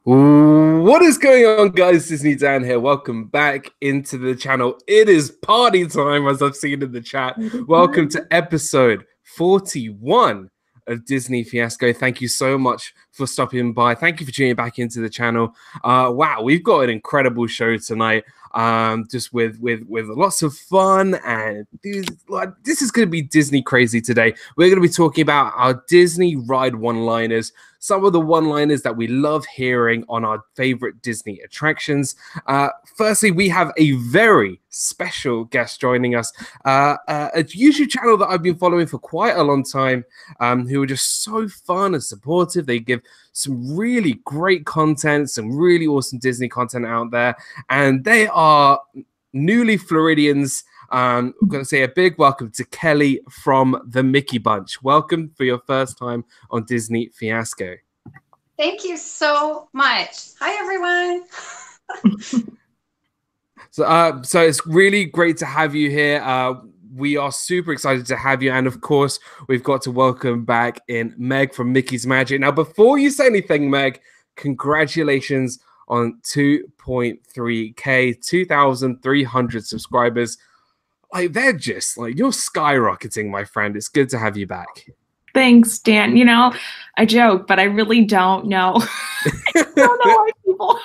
What is going on, guys? Disney Dan here. Welcome back into the channel. It is party time, as I've seen in the chat. Welcome to episode 41 of Disney Fiasco. Thank you so much for stopping by. Thank you for tuning back into the channel. Wow, we've got an incredible show tonight. Just with lots of fun, and this is going to be Disney crazy today. We're going to be talking about our Disney ride one-liners, some of the one-liners that we love hearing on our favorite Disney attractions. Firstly, we have a very special guest joining us, a YouTube channel that I've been following for quite a long time, who are just so fun and supportive. They give some really great content, some really awesome Disney content out there, and they are newly Floridians. I'm going to say a big welcome to Kelly from the Mickey Bunch. Welcome for your first time on Disney Fiasco. Thank you so much. Hi, everyone. So it's really great to have you here. We are super excited to have you. And of course, we've got to welcome back in Meg from Mickey's Magic. Now, before you say anything, Meg, congratulations on 2.3K, 2,300 subscribers. Like, they're just like, you're skyrocketing, my friend. It's good to have you back. Thanks, Dan. You know, I joke, but I really don't know. I don't know why people,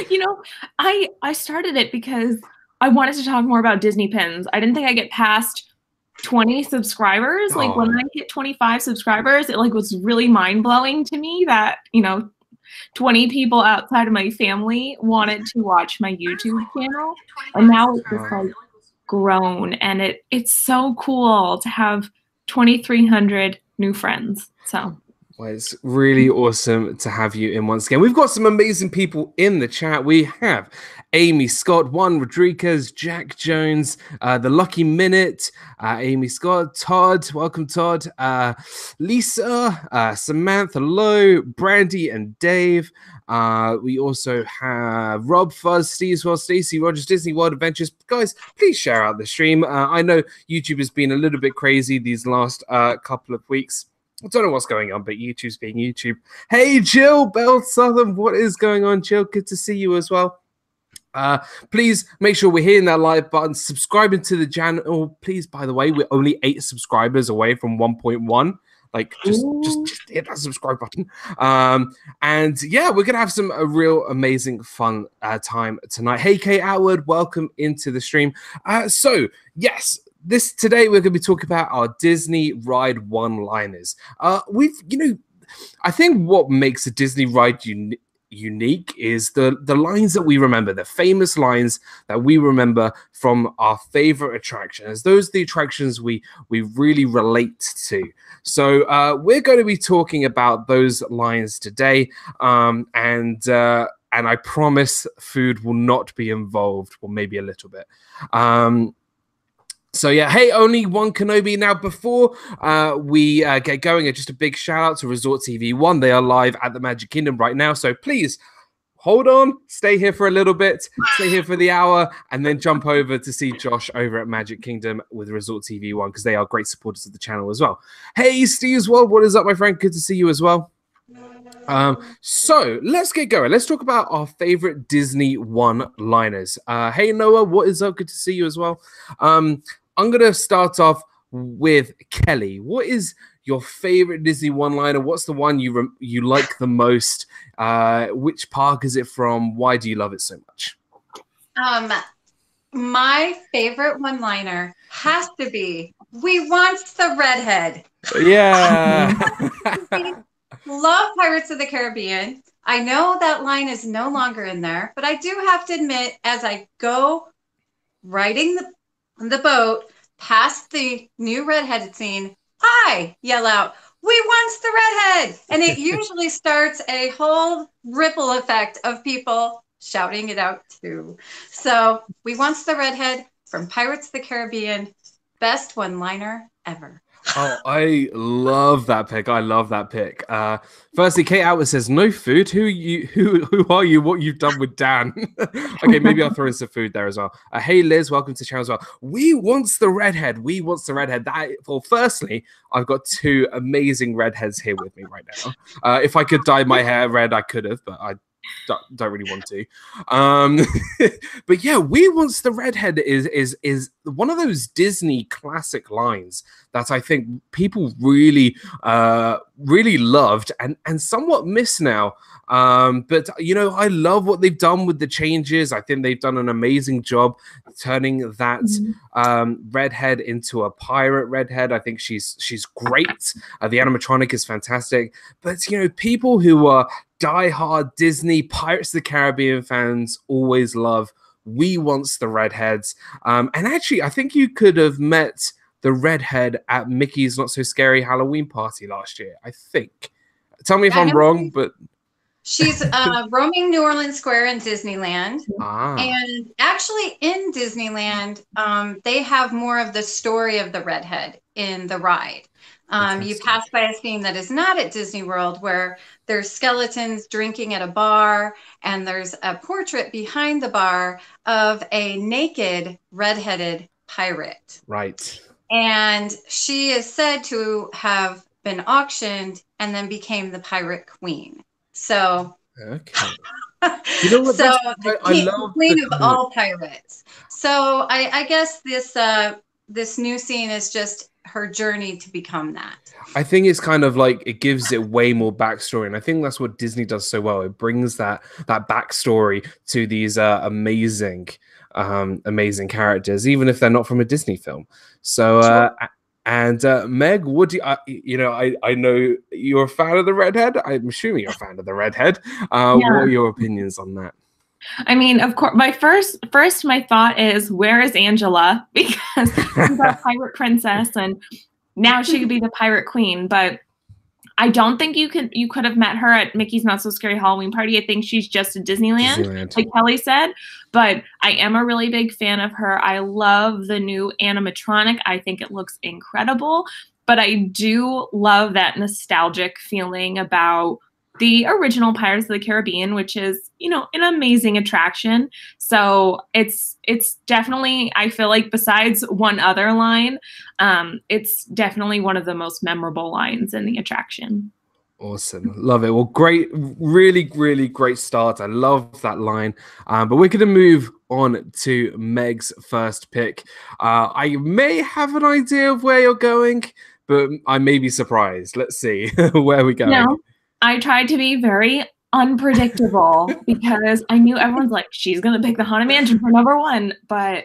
you know, I started it because I wanted to talk more about Disney pins. I didn't think I'd get past 20 subscribers. Like when I hit 25 subscribers, it was really mind blowing to me that, 20 people outside of my family wanted to watch my YouTube channel. And now it's just grown, and it's so cool to have 2,300 new friends. So well, it's really awesome to have you in once again. We've got some amazing people in the chat. We have Amy Scott, Juan Rodriguez, Jack Jones, The Lucky Minute, Amy Scott, Todd, welcome Todd, Lisa, Samantha Lowe, Brandy and Dave. We also have Rob Fuzz, Steve Well, Stacey Rogers, Disney World Adventures. Guys, please share out the stream. I know YouTube has been a little bit crazy these last couple of weeks. I don't know what's going on, but YouTube's being YouTube. Hey, Jill Bell Southern, what is going on, Jill? Good to see you as well. Please make sure we're hitting that like button, subscribing to the channel. Please, by the way, we're only 8 subscribers away from 1.1. Like, just hit that subscribe button. And yeah, we're gonna have a real amazing fun time tonight. Hey, Kate Atwood, welcome into the stream. So yes, today we're gonna be talking about our Disney ride one-liners. I think what makes a Disney ride unique is the lines that we remember, the famous lines that we remember from our favorite attractions. Those are the attractions we really relate to. So we're going to be talking about those lines today, and I promise food will not be involved, or maybe a little bit. So yeah, hey, only one Kenobi. Now, before we get going, just a big shout out to Resort TV 1. They are live at the Magic Kingdom right now. So please hold on, stay here for a little bit, stay here for the hour, and then jump over to see Josh over at Magic Kingdom with Resort TV 1, because they are great supporters of the channel as well. Hey, Steve's World, what is up, my friend? Good to see you as well. So let's get going. Let's talk about our favorite Disney one-liners. Hey, Noah, what is up? Good to see you as well. I'm going to start off with Kelly. What is your favorite Disney one-liner? What's the one you like the most? Which park is it from? Why do you love it so much? My favorite one-liner has to be, "We want the redhead." Yeah. Love Pirates of the Caribbean. I know that line is no longer in there, but I do have to admit, as I go riding the boat past the new redheaded scene, I yell out, "We want the redhead!" And it usually starts a whole ripple effect of people shouting it out too. So, "We want the redhead" from Pirates of the Caribbean, best one-liner ever. Oh, I love that pick. I love that pick. Firstly, Kate Atwood says, "No food. Who are you? What you've done with Dan?" Okay, maybe I'll throw in some food there as well. Hey, Liz, welcome to the channel as well. We wants the redhead. We wants the redhead. Well, firstly, I've got 2 amazing redheads here with me right now. If I could dye my hair red, I could have, but don't really want to. But yeah, "We Once the Redhead" is one of those Disney classic lines that I think people really really loved and somewhat miss now. But you know, I love what they've done with the changes. I think they've done an amazing job turning that redhead into a pirate redhead. I think she's great. The animatronic is fantastic. But you know, people who are diehard Disney Pirates of the Caribbean fans always love "We Once the Redheads." And actually, I think you could have met the redhead at Mickey's Not So Scary Halloween party last year, I think. Tell me if I'm wrong, but she's roaming New Orleans Square in Disneyland. And actually in Disneyland, they have more of the story of the redhead in the ride. You pass by a scene that is not at Disney World, where there's skeletons drinking at a bar, and there's a portrait behind the bar of a naked redheaded pirate. Right. And she is said to have been auctioned and then became the pirate queen. So, okay. You know what? So I love queen of all pirates. So I guess this new scene is just her journey to become that. I think it's kind of like it gives it way more backstory, and I think that's what Disney does so well. It brings that backstory to these amazing characters, even if they're not from a Disney film. So, Sure. And Meg, what do you know? I know you're a fan of the redhead. I'm assuming you're a fan of the redhead. What are your opinions on that? I mean, of course, my first my thought is, where is Angela? Because she's a pirate princess, and now she could be the pirate queen. But I don't think you could have met her at Mickey's Not So Scary Halloween party. I think she's just at Disneyland, like Kelly said. But I am a really big fan of her. I love the new animatronic. I think it looks incredible. But I do love that nostalgic feeling about the original Pirates of the Caribbean, which is, you know, an amazing attraction. So it's definitely, I feel like, besides one other line, it's definitely one of the most memorable lines in the attraction. Awesome. Love it. Well, great, really, really great start. I love that line. But we're going to move on to Meg's first pick. I may have an idea of where you're going, but I may be surprised. Let's see where we go. No. I tried to be very unpredictable because I knew everyone's like, she's going to pick the Haunted Mansion for number 1. But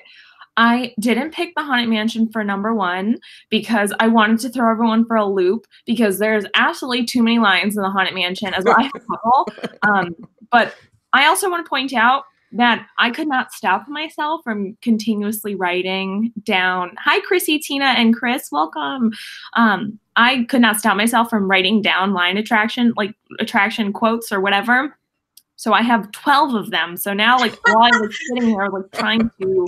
I didn't pick the Haunted Mansion for number 1 because I wanted to throw everyone for a loop, because there's absolutely too many lines in the Haunted Mansion, as well. I have a couple. But I also want to point out that I could not stop myself from continuously writing down. Hi, Chrissy, Tina, and Chris. Welcome. I could not stop myself from writing down line attraction quotes or whatever. So I have 12 of them. So now, like, while I was sitting here, like, trying to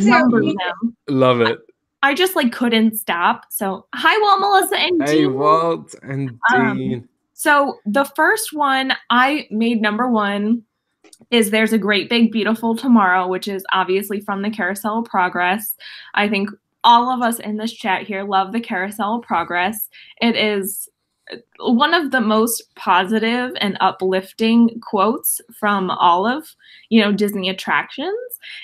number them. Love it. I just, like, couldn't stop. So hi, Walt, Melissa, and Dean. Hey, Walt and Dean. So the first one I made number 1 is There's a Great Big Beautiful Tomorrow, which is obviously from the Carousel of Progress. I think all of us in this chat here love the Carousel of Progress. It is one of the most positive and uplifting quotes from all of, you know, Disney attractions.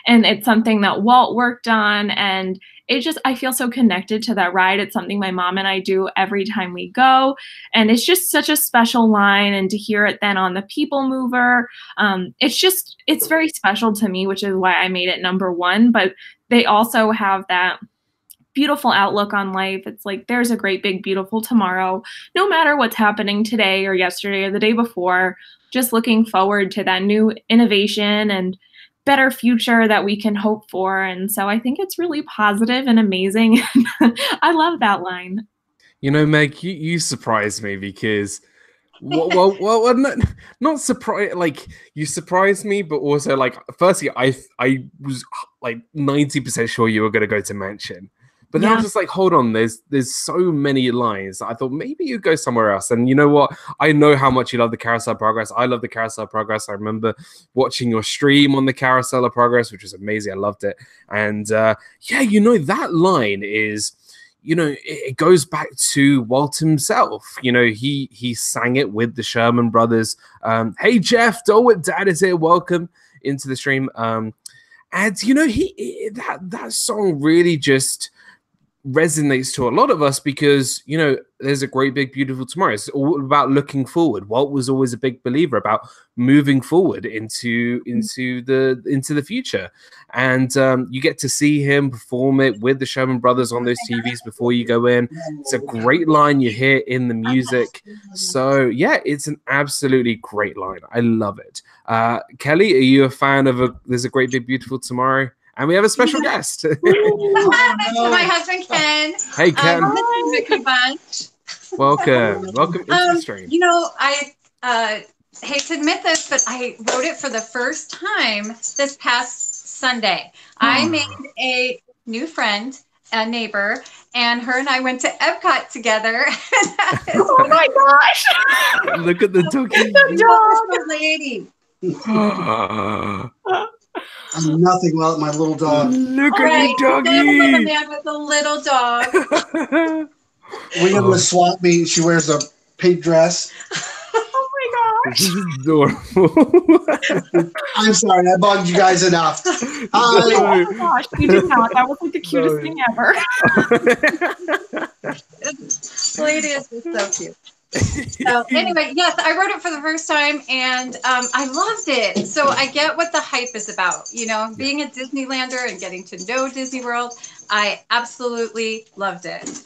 And it's something that Walt worked on, and it just, I feel so connected to that ride. It's something my mom and I do every time we go. And it's just such a special line. And to hear it then on the People Mover, it's very special to me, which is why I made it number 1. But they also have that beautiful outlook on life. It's like, there's a great big beautiful tomorrow, no matter what's happening today or yesterday or the day before, just looking forward to that new innovation and better future that we can hope for. And so I think it's really positive and amazing. I love that line. You know, Meg, you surprised me, because well, not surprised. Like, you surprised me, but also, like, firstly, I was like 90% sure you were going to go to Mansion. But then I was just like, hold on, there's so many lines. I thought maybe you'd go somewhere else. And you know what? I know how much you love the Carousel of Progress. I love the Carousel of Progress. I remember watching your stream on the Carousel of Progress, which was amazing. I loved it. And yeah, you know, that line is, you know, it goes back to Walt himself. You know, he sang it with the Sherman Brothers. Hey Jeff, Dolwit Dad is here. Welcome into the stream. And you know, that song really just resonates to a lot of us because, you know, there's a great big beautiful tomorrow. It's all about looking forward. Walt was always a big believer about moving forward into the future, and you get to see him perform it with the Sherman Brothers on those TVs before you go in. It's a great line you hear in the music. So yeah, it's an absolutely great line. I love it. Kelly, are you a fan of There's a Great Big Beautiful Tomorrow? And we have a special guest. My husband, Ken. Hey, Ken. Mickey Bunch. Welcome into the stream. You know, I hate to admit this, but I wrote it for the first time this past Sunday. I made a new friend, a neighbor, and her and I went to Epcot together. Oh my gosh! Look at the doggy. The lady. I'm nothing without my little dog. Look at your doggy. The man with the little dog. We're going to swap meet. She wears a pink dress. Oh my gosh. This is adorable. I'm sorry, I bugged you guys enough. Oh my gosh, you did not. That was like the cutest thing ever. This lady is just so cute. So anyway, yes, I wrote it for the first time, and I loved it. So I get what the hype is about. You know, being a Disneylander and getting to know Disney World, I absolutely loved it.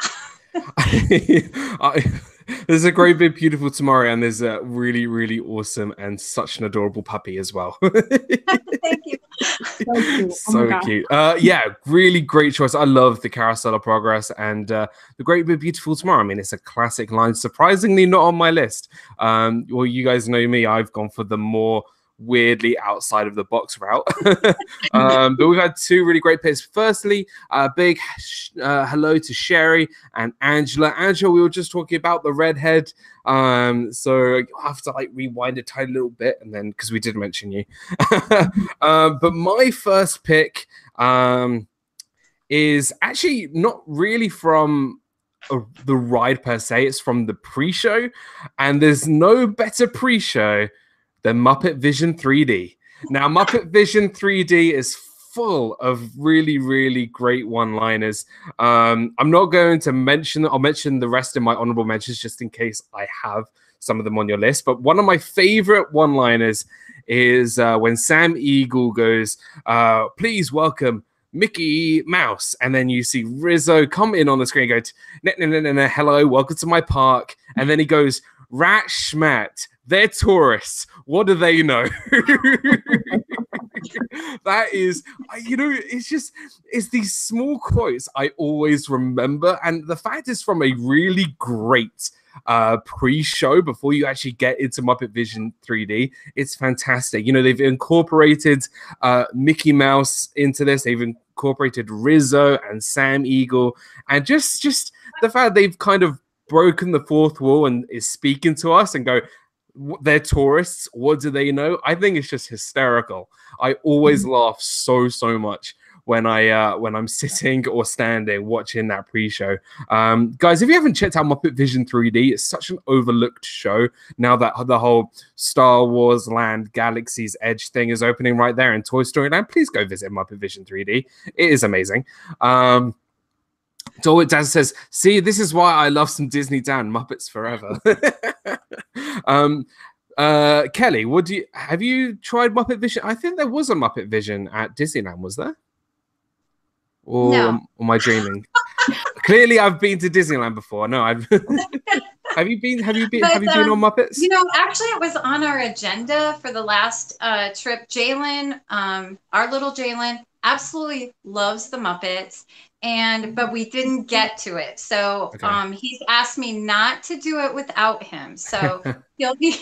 There's a great big beautiful tomorrow, and there's a really, really awesome and such an adorable puppy as well. Thank you. So cute. So cute. Yeah, really great choice. I love the Carousel of Progress and the Great Big Beautiful Tomorrow. I mean, it's a classic line. Surprisingly, not on my list. Well, you guys know me. I've gone for the more weirdly outside of the box route. But we've had two really great picks. Firstly, a big hello to Sherry and Angela. Angela, we were just talking about the redhead. So you'll have to like rewind a tiny little bit, and then because we did mention you. But my first pick is actually not really from the ride per se. It's from the pre-show, and there's no better pre-show than Muppet Vision 3D. Now, Muppet Vision 3D is full of really, really great one-liners. I'm not going to mention them. I'll mention the rest in my honorable mentions just in case I have some of them on your list. But one of my favorite one-liners is when Sam Eagle goes, please welcome Mickey Mouse. And then you see Rizzo come in on the screen and go, hello, welcome to my park. And then he goes, rat schmat. They're tourists. What do they know? That is, you know, it's these small quotes I always remember. And the fact is from a really great pre-show before you actually get into Muppet Vision 3D. It's fantastic. You know, they've incorporated Mickey Mouse into this. They've incorporated Rizzo and Sam Eagle. And just the fact they've kind of broken the fourth wall and is speaking to us and go, they're tourists. What do they know? I think it's just hysterical. I always laugh so much when I'm sitting or standing watching that pre-show. Guys, if you haven't checked out Muppet Vision 3D, it's such an overlooked show now that the whole Star Wars Land Galaxy's Edge thing is opening right there in Toy Story Land. Please go visit Muppet Vision 3D. It is amazing. Dolwit Dad says, see, this is why I love some Disney Dan, Muppets forever. Kelly, have you tried Muppet Vision? I think there was a Muppet Vision at Disneyland, was there? Or No. am I dreaming? Clearly I've been to Disneyland before. No, I've have you been on Muppets? You know, actually it was on our agenda for the last trip. Jalen, our little Jalen, absolutely loves the Muppets. But we didn't get to it. So okay. He's asked me not to do it without him. So he'll be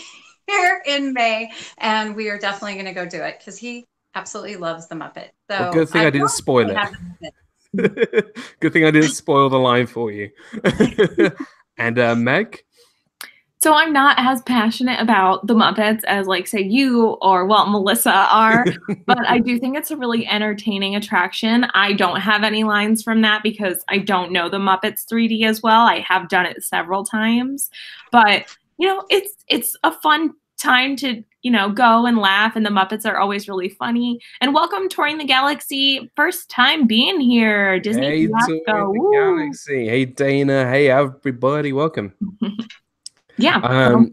here in May, and we are definitely going to go do it because he absolutely loves the Muppet. So well, good thing I didn't spoil it. Good thing I didn't spoil the line for you. And Meg? So I'm not as passionate about the Muppets as, like, say, you or Walt and Melissa are, but I do think it's a really entertaining attraction. I don't have any lines from that because I don't know the Muppets 3D as well. I have done it several times, but you know, it's a fun time to, you know, go and laugh, and the Muppets are always really funny. And welcome Touring the Galaxy, first time being here, Disney Hey, Fiasco. Touring the Galaxy. Hey, Dana. Hey, everybody. Welcome. Yeah.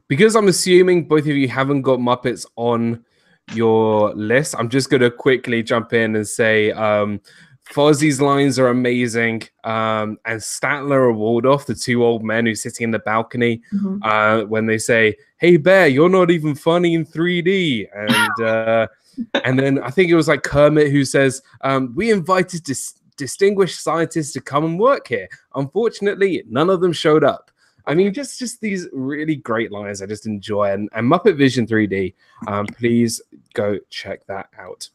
Because I'm assuming both of you haven't got Muppets on your list, I'm just going to quickly jump in and say Fozzie's lines are amazing. And Statler or Waldorf, the two old men who sitting in the balcony, when they say, "Hey, Bear, you're not even funny in 3D." And then I think it was like Kermit who says, "We invited distinguished scientists to come and work here. Unfortunately, none of them showed up." I mean, just these really great lines I just enjoy. And Muppet Vision 3D, please go check that out.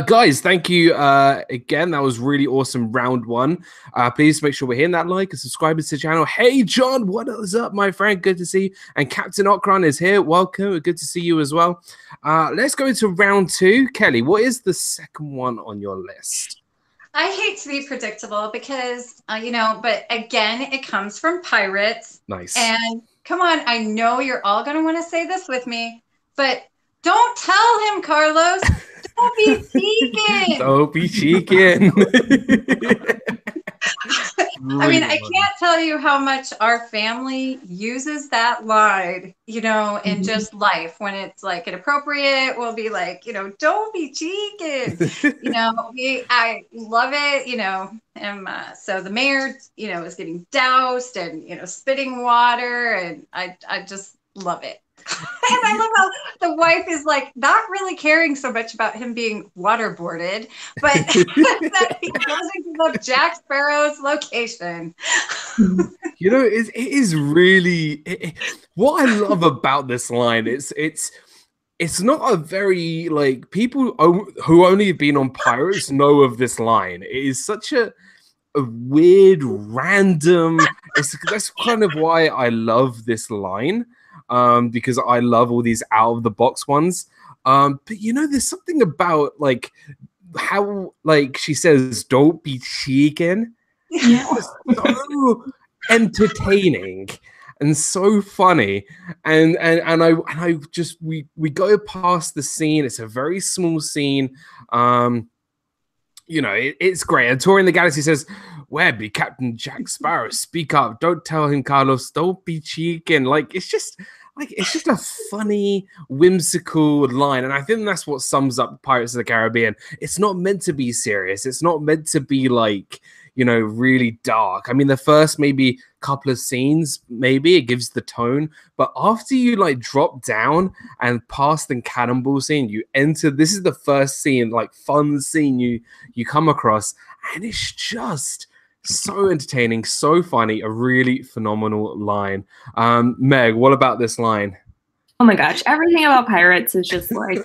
Guys, thank you again. That was really awesome, round one. Please make sure we're hitting that like and subscribing to the channel. Hey, John, what is up, my friend? Good to see you. And Captain Okran is here. Welcome. Good to see you as well. Let's go into round two. Kelly, what is the second one on your list? I hate to be predictable because, you know, but again, it comes from Pirates. Nice. And come on, I know you're all going to want to say this with me, but don't tell him, Carlos. Don't be cheeking. Don't be cheeking. I mean, I can't tell you how much our family uses that line, you know, in just life. When it's like inappropriate, we'll be like, you know, don't be cheeking. You know, I love it, you know. And so the mayor, you know, is getting doused and, you know, spitting water. And I just love it. And I love how the wife is like not really caring so much about him being waterboarded, but that he doesn't give up Jack Sparrow's location. You know, it is really what I love about this line. It's not a very like people who only have been on Pirates know of this line. It is such a weird, random. That's kind of why I love this line. Because I love all these out of the box ones. But you know, there's something about like how like she says, "Don't be cheeking." Yeah. So entertaining and so funny. And I just we go past the scene. It's a very small scene. You know, it's great. And Touring the Galaxy says, "Where be Captain Jack Sparrow? Speak up. Don't tell him, Carlos. Don't be cheeking." Like, it's just a funny, whimsical line. And I think that's what sums up Pirates of the Caribbean. It's not meant to be serious. It's not meant to be like, you know, really dark. I mean, the first maybe couple of scenes, maybe it gives the tone, but after you like drop down and past the cannonball scene, you enter. This is the first scene, like fun scene you come across, and it's just so entertaining, so funny, a really phenomenal line. Meg, what about this line? Oh my gosh, everything about Pirates is just like,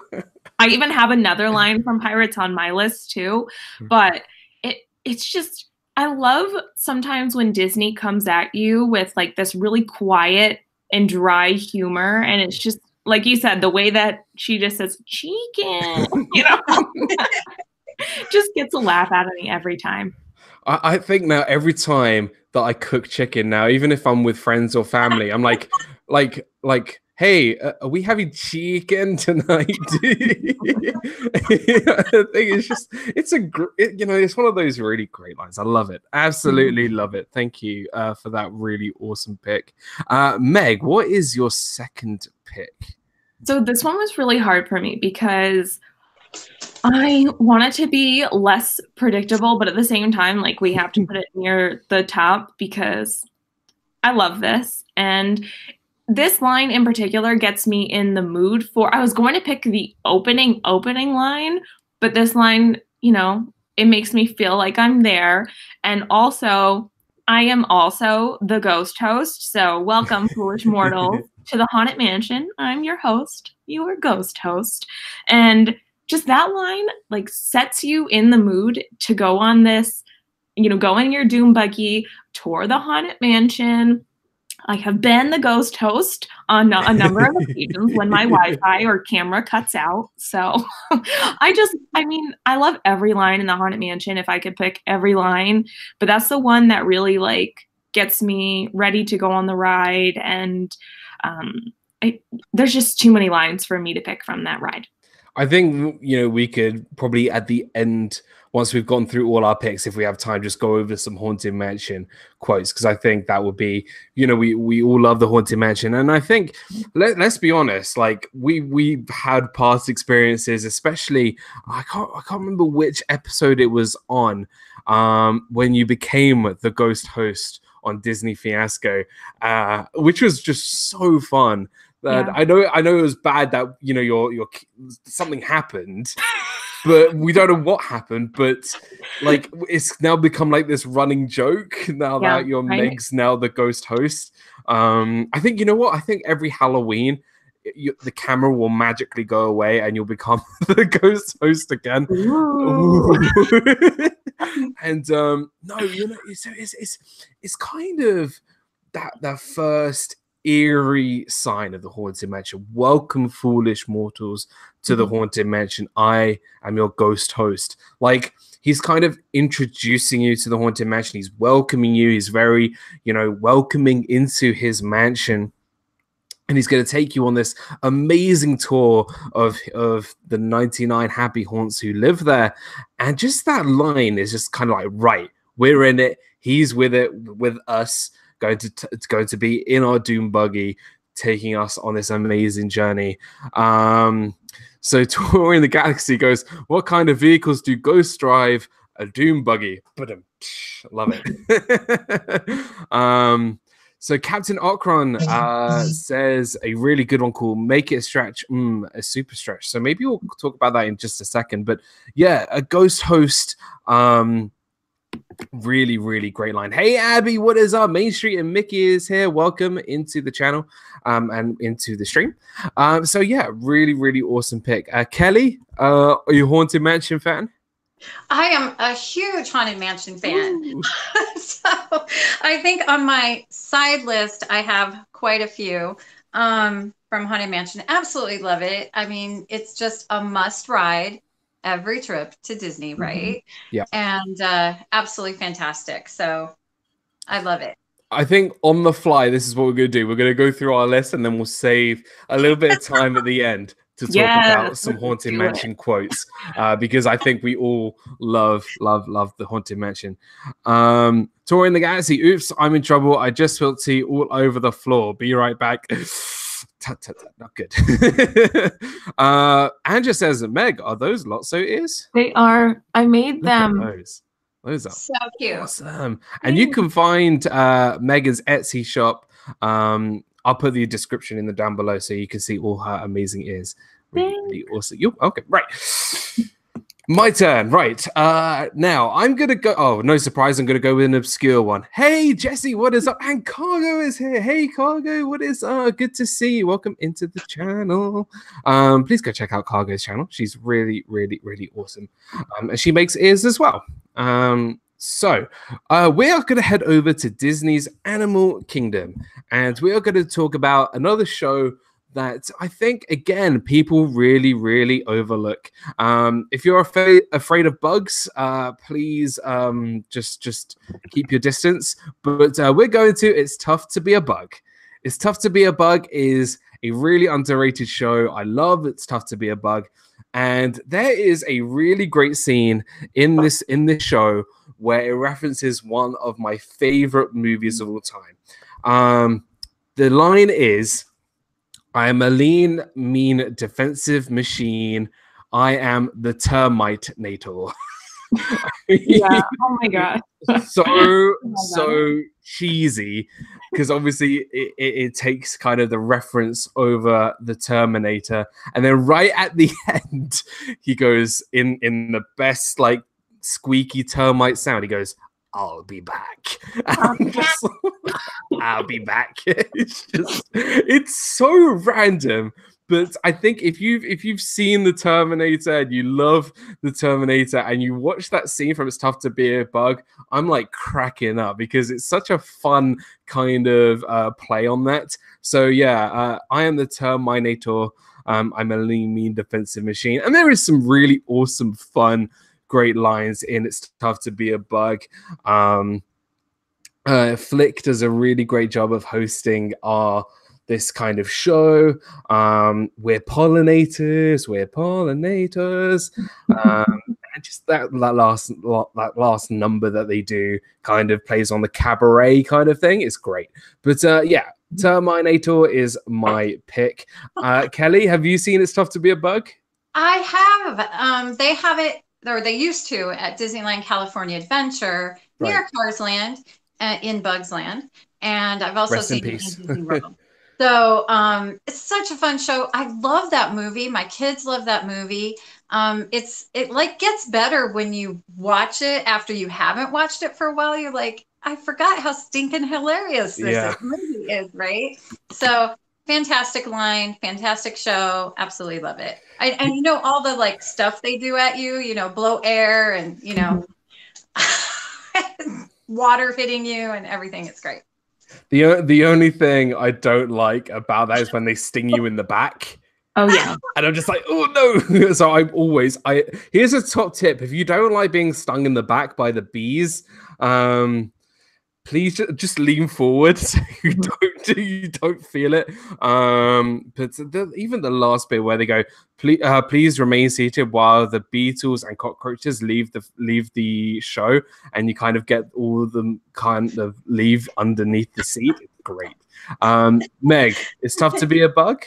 I even have another line from Pirates on my list too, but it's just, I love sometimes when Disney comes at you with like this really quiet and dry humor, and it's just, like you said, the way that she just says, "Chicken," you know, just gets a laugh out of me every time. I think now every time that I cook chicken now, even if I'm with friends or family, I'm like, "Hey, are we having chicken tonight?" I think it's just, you know, it's one of those really great lines. I love it. Absolutely love it. Thank you for that really awesome pick. Meg, what is your second pick? So this one was really hard for me because I want it to be less predictable, but at the same time, like, we have to put it near the top because I love this. And this line in particular gets me in the mood for, I was going to pick the opening line, but this line, you know, it makes me feel like I'm there. And also, I am also the ghost host. So welcome, foolish mortals, to the Haunted Mansion. I'm your host, your ghost host. And just that line like sets you in the mood to go on this, you know, go in your doom buggy, tour the Haunted Mansion, I have been the ghost host on a number of occasions when my Wi-Fi or camera cuts out. So I mean, I love every line in the Haunted Mansion if I could pick every line, but that's the one that really like gets me ready to go on the ride. And there's just too many lines for me to pick from that ride. I think, we could probably at the end, once we've gone through all our picks, if we have time, just go over some Haunted Mansion quotes, because I think that would be, we all love the Haunted Mansion. And I think, let's be honest, like we've had past experiences, especially, I can't remember which episode it was on, when you became the ghost host on Disney Fiasco, which was just so fun. That I know it was bad that your something happened, but we don't know what happened. But like it's now become like this running joke now that your Meg's now the ghost host. I think I think every Halloween the camera will magically go away and you'll become the ghost host again. And no, it's kind of that first eerie sign of the Haunted Mansion. Welcome, foolish mortals, to the Haunted Mansion. I am your ghost host. Like, he's kind of introducing you to the Haunted Mansion. He's welcoming you. He's very, welcoming into his mansion. And he's going to take you on this amazing tour of the 99 happy haunts who live there. And just that line is just kind of like, right, we're in it. He's with it, with us. Going to be in our doom buggy, taking us on this amazing journey. So Touring the Galaxy goes, what kind of vehicles do ghosts drive? A doom buggy. But love it. So Captain Okron says a really good one called Make It a Stretch, a super stretch. So maybe we'll talk about that in just a second. But yeah, a ghost host. Really, really great line. Hey, Abby, what is up? Main Street and Mickey is here. Welcome into the channel and into the stream. So yeah, really, really awesome pick. Kelly, are you a Haunted Mansion fan? I am a huge Haunted Mansion fan. So I think on my side list, I have quite a few from Haunted Mansion. Absolutely love it. I mean, it's just a must ride every trip to Disney, right? Yeah. And absolutely fantastic. So I love it. I think on the fly, this is what we're going to do. We're going to go through our list and then we'll save a little bit of time at the end to talk about some Haunted Mansion quotes, because I think we all love the Haunted Mansion. Touring the Galaxy. Oops, I'm in trouble. I just spilled tea all over the floor. Be right back. Not good. Andrea says, Meg, are those Lotso ears? They are. I made them. Those are so cute. Awesome. And you can find Megan's Etsy shop. I'll put the description in the down below so you can see all her amazing ears. Really awesome. Okay, right. My turn. Right. Now I'm gonna go. Oh, no surprise, I'm gonna go with an obscure one. Hey, Jesse, what is up? And Cargo is here. Hey, Cargo, what is good to see you. Welcome into the channel. Please go check out Cargo's channel. She's really, really, really awesome. And she makes ears as well. So we are going to head over to Disney's Animal Kingdom, and we are going to talk about another show that I think, again, people really, really overlook. If you're afraid of bugs, please just keep your distance. But we're going to It's Tough to Be a Bug. It's Tough to Be a Bug is a really underrated show. I love It's Tough to Be a Bug. And there is a really great scene in this show where it references one of my favorite movies of all time. The line is, I am a lean, mean, defensive machine. I am the termite natal. Yeah. Oh my god. So cheesy, because obviously it takes kind of the reference over the Terminator, and then right at the end, he goes in the best like squeaky termite sound. He goes, I'll be back. And just, I'll be back. It's so random. But I think if you've seen the Terminator and you love the Terminator and you watch that scene from It's Tough to Be a Bug, I'm like cracking up because it's such a fun kind of play on that. So yeah, I am the Terminator. I'm a lean, mean defensive machine, and there is some really awesome, fun, great lines in It's Tough to Be a Bug. Flick does a really great job of hosting this kind of show. We're pollinators. And just that last number that they do kind of plays on the cabaret kind of thing. It's great. But yeah, Terminator is my pick. Kelly, have you seen It's Tough to Be a Bug? I have. They have it, or they used to, at Disneyland California Adventure near Cars Land, in Bugs Land, and I've also seen it in Disney World. So it's such a fun show. I love that movie. My kids love that movie. It like gets better when you watch it after you haven't watched it for a while. You're like, I forgot how stinking hilarious this movie is, right? So fantastic line, fantastic show. Absolutely love it. And you know, all the like stuff they do at you, you know, blow air and, you know, water hitting you and everything. It's great. The only thing I don't like about that is when they sting you in the back. Oh yeah. And I'm just like, oh no. So here's a top tip. If you don't like being stung in the back by the bees, please just lean forward so you don't feel it. But even the last bit where they go, please remain seated while the beetles and cockroaches leave the show, and you kind of get all of them kind of leave underneath the seat. It's great. Meg, It's Tough to Be a Bug?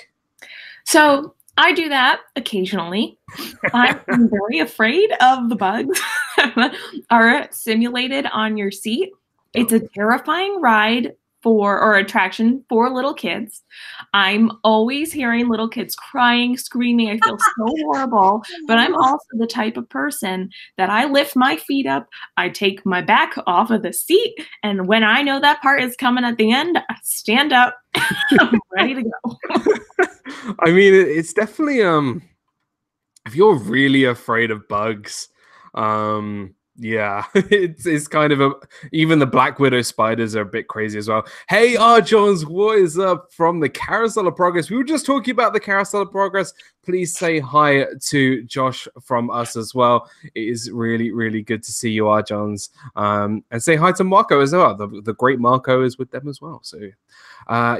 So I do that occasionally. I'm very afraid of the bugs that are simulated on your seat. It's a terrifying ride or attraction for little kids. I'm always hearing little kids crying, screaming. I feel so horrible, but I'm also the type of person that I lift my feet up, I take my back off of the seat, and when I know that part is coming at the end, I stand up. I'm ready to go. I mean, it's definitely if you're really afraid of bugs, yeah, it's kind of even the Black Widow spiders are a bit crazy as well. Hey, Jones, what is up from the Carousel of Progress? We were just talking about the Carousel of Progress. Please say hi to Josh from us as well. It is really, really good to see you, Jones. And say hi to Marco as well. The great Marco is with them as well. So,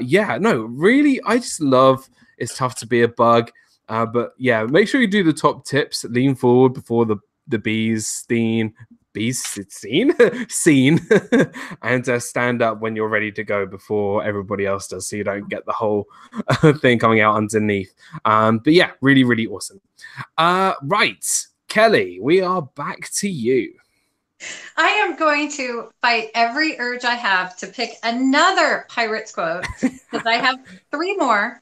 yeah, no, really, I just love It's Tough to Be a Bug. But yeah, make sure you do the top tips. Lean forward before the bees scene and stand up when you're ready to go before everybody else does, so you don't get the whole thing coming out underneath. But yeah, really, really awesome. Right, Kelly, we are back to you. I am going to fight every urge I have to pick another Pirates quote, because I have 3 more.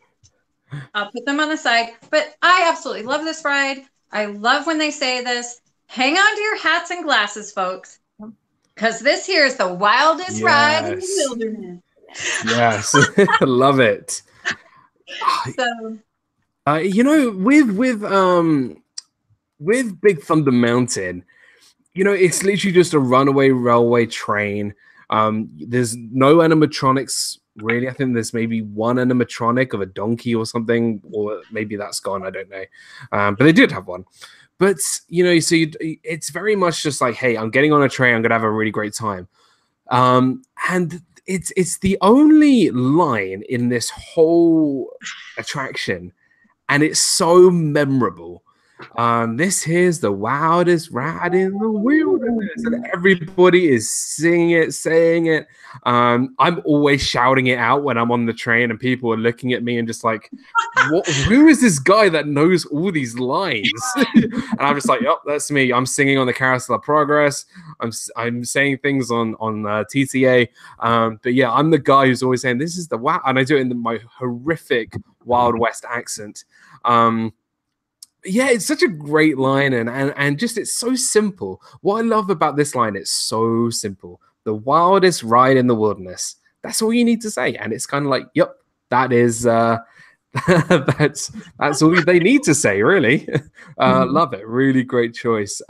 I'll put them on the side, but I absolutely love this ride. I love when they say this. Hang on to your hats and glasses, folks, because this here is the wildest ride in the wilderness. Yes, love it. So, you know, with Big Thunder Mountain, you know, it's literally just a runaway railway train. There's no animatronics really. I think there's maybe one animatronic of a donkey or something, or maybe that's gone. I don't know, but they did have one. But, you know, so it's very much just like, hey, I'm getting on a train. I'm going to have a really great time. And it's the only line in this whole attraction. And it's so memorable. This here's the wildest ride in the wilderness. And everybody is singing it, saying it. I'm always shouting it out when I'm on the train and people are looking at me and just like, who is this guy that knows all these lines? And I'm just like, yep, that's me. I'm singing on the Carousel of Progress. I'm saying things on TTA. But yeah, I'm the guy who's always saying, this is the wow. And I do it in my horrific Wild West accent. Yeah, it's such a great line, and just it's so simple. What I love about this line, it's so simple. The wildest ride in the wilderness. That's all you need to say, and it's kind of like, yep, that is that's all they need to say, really. Love it. Really great choice.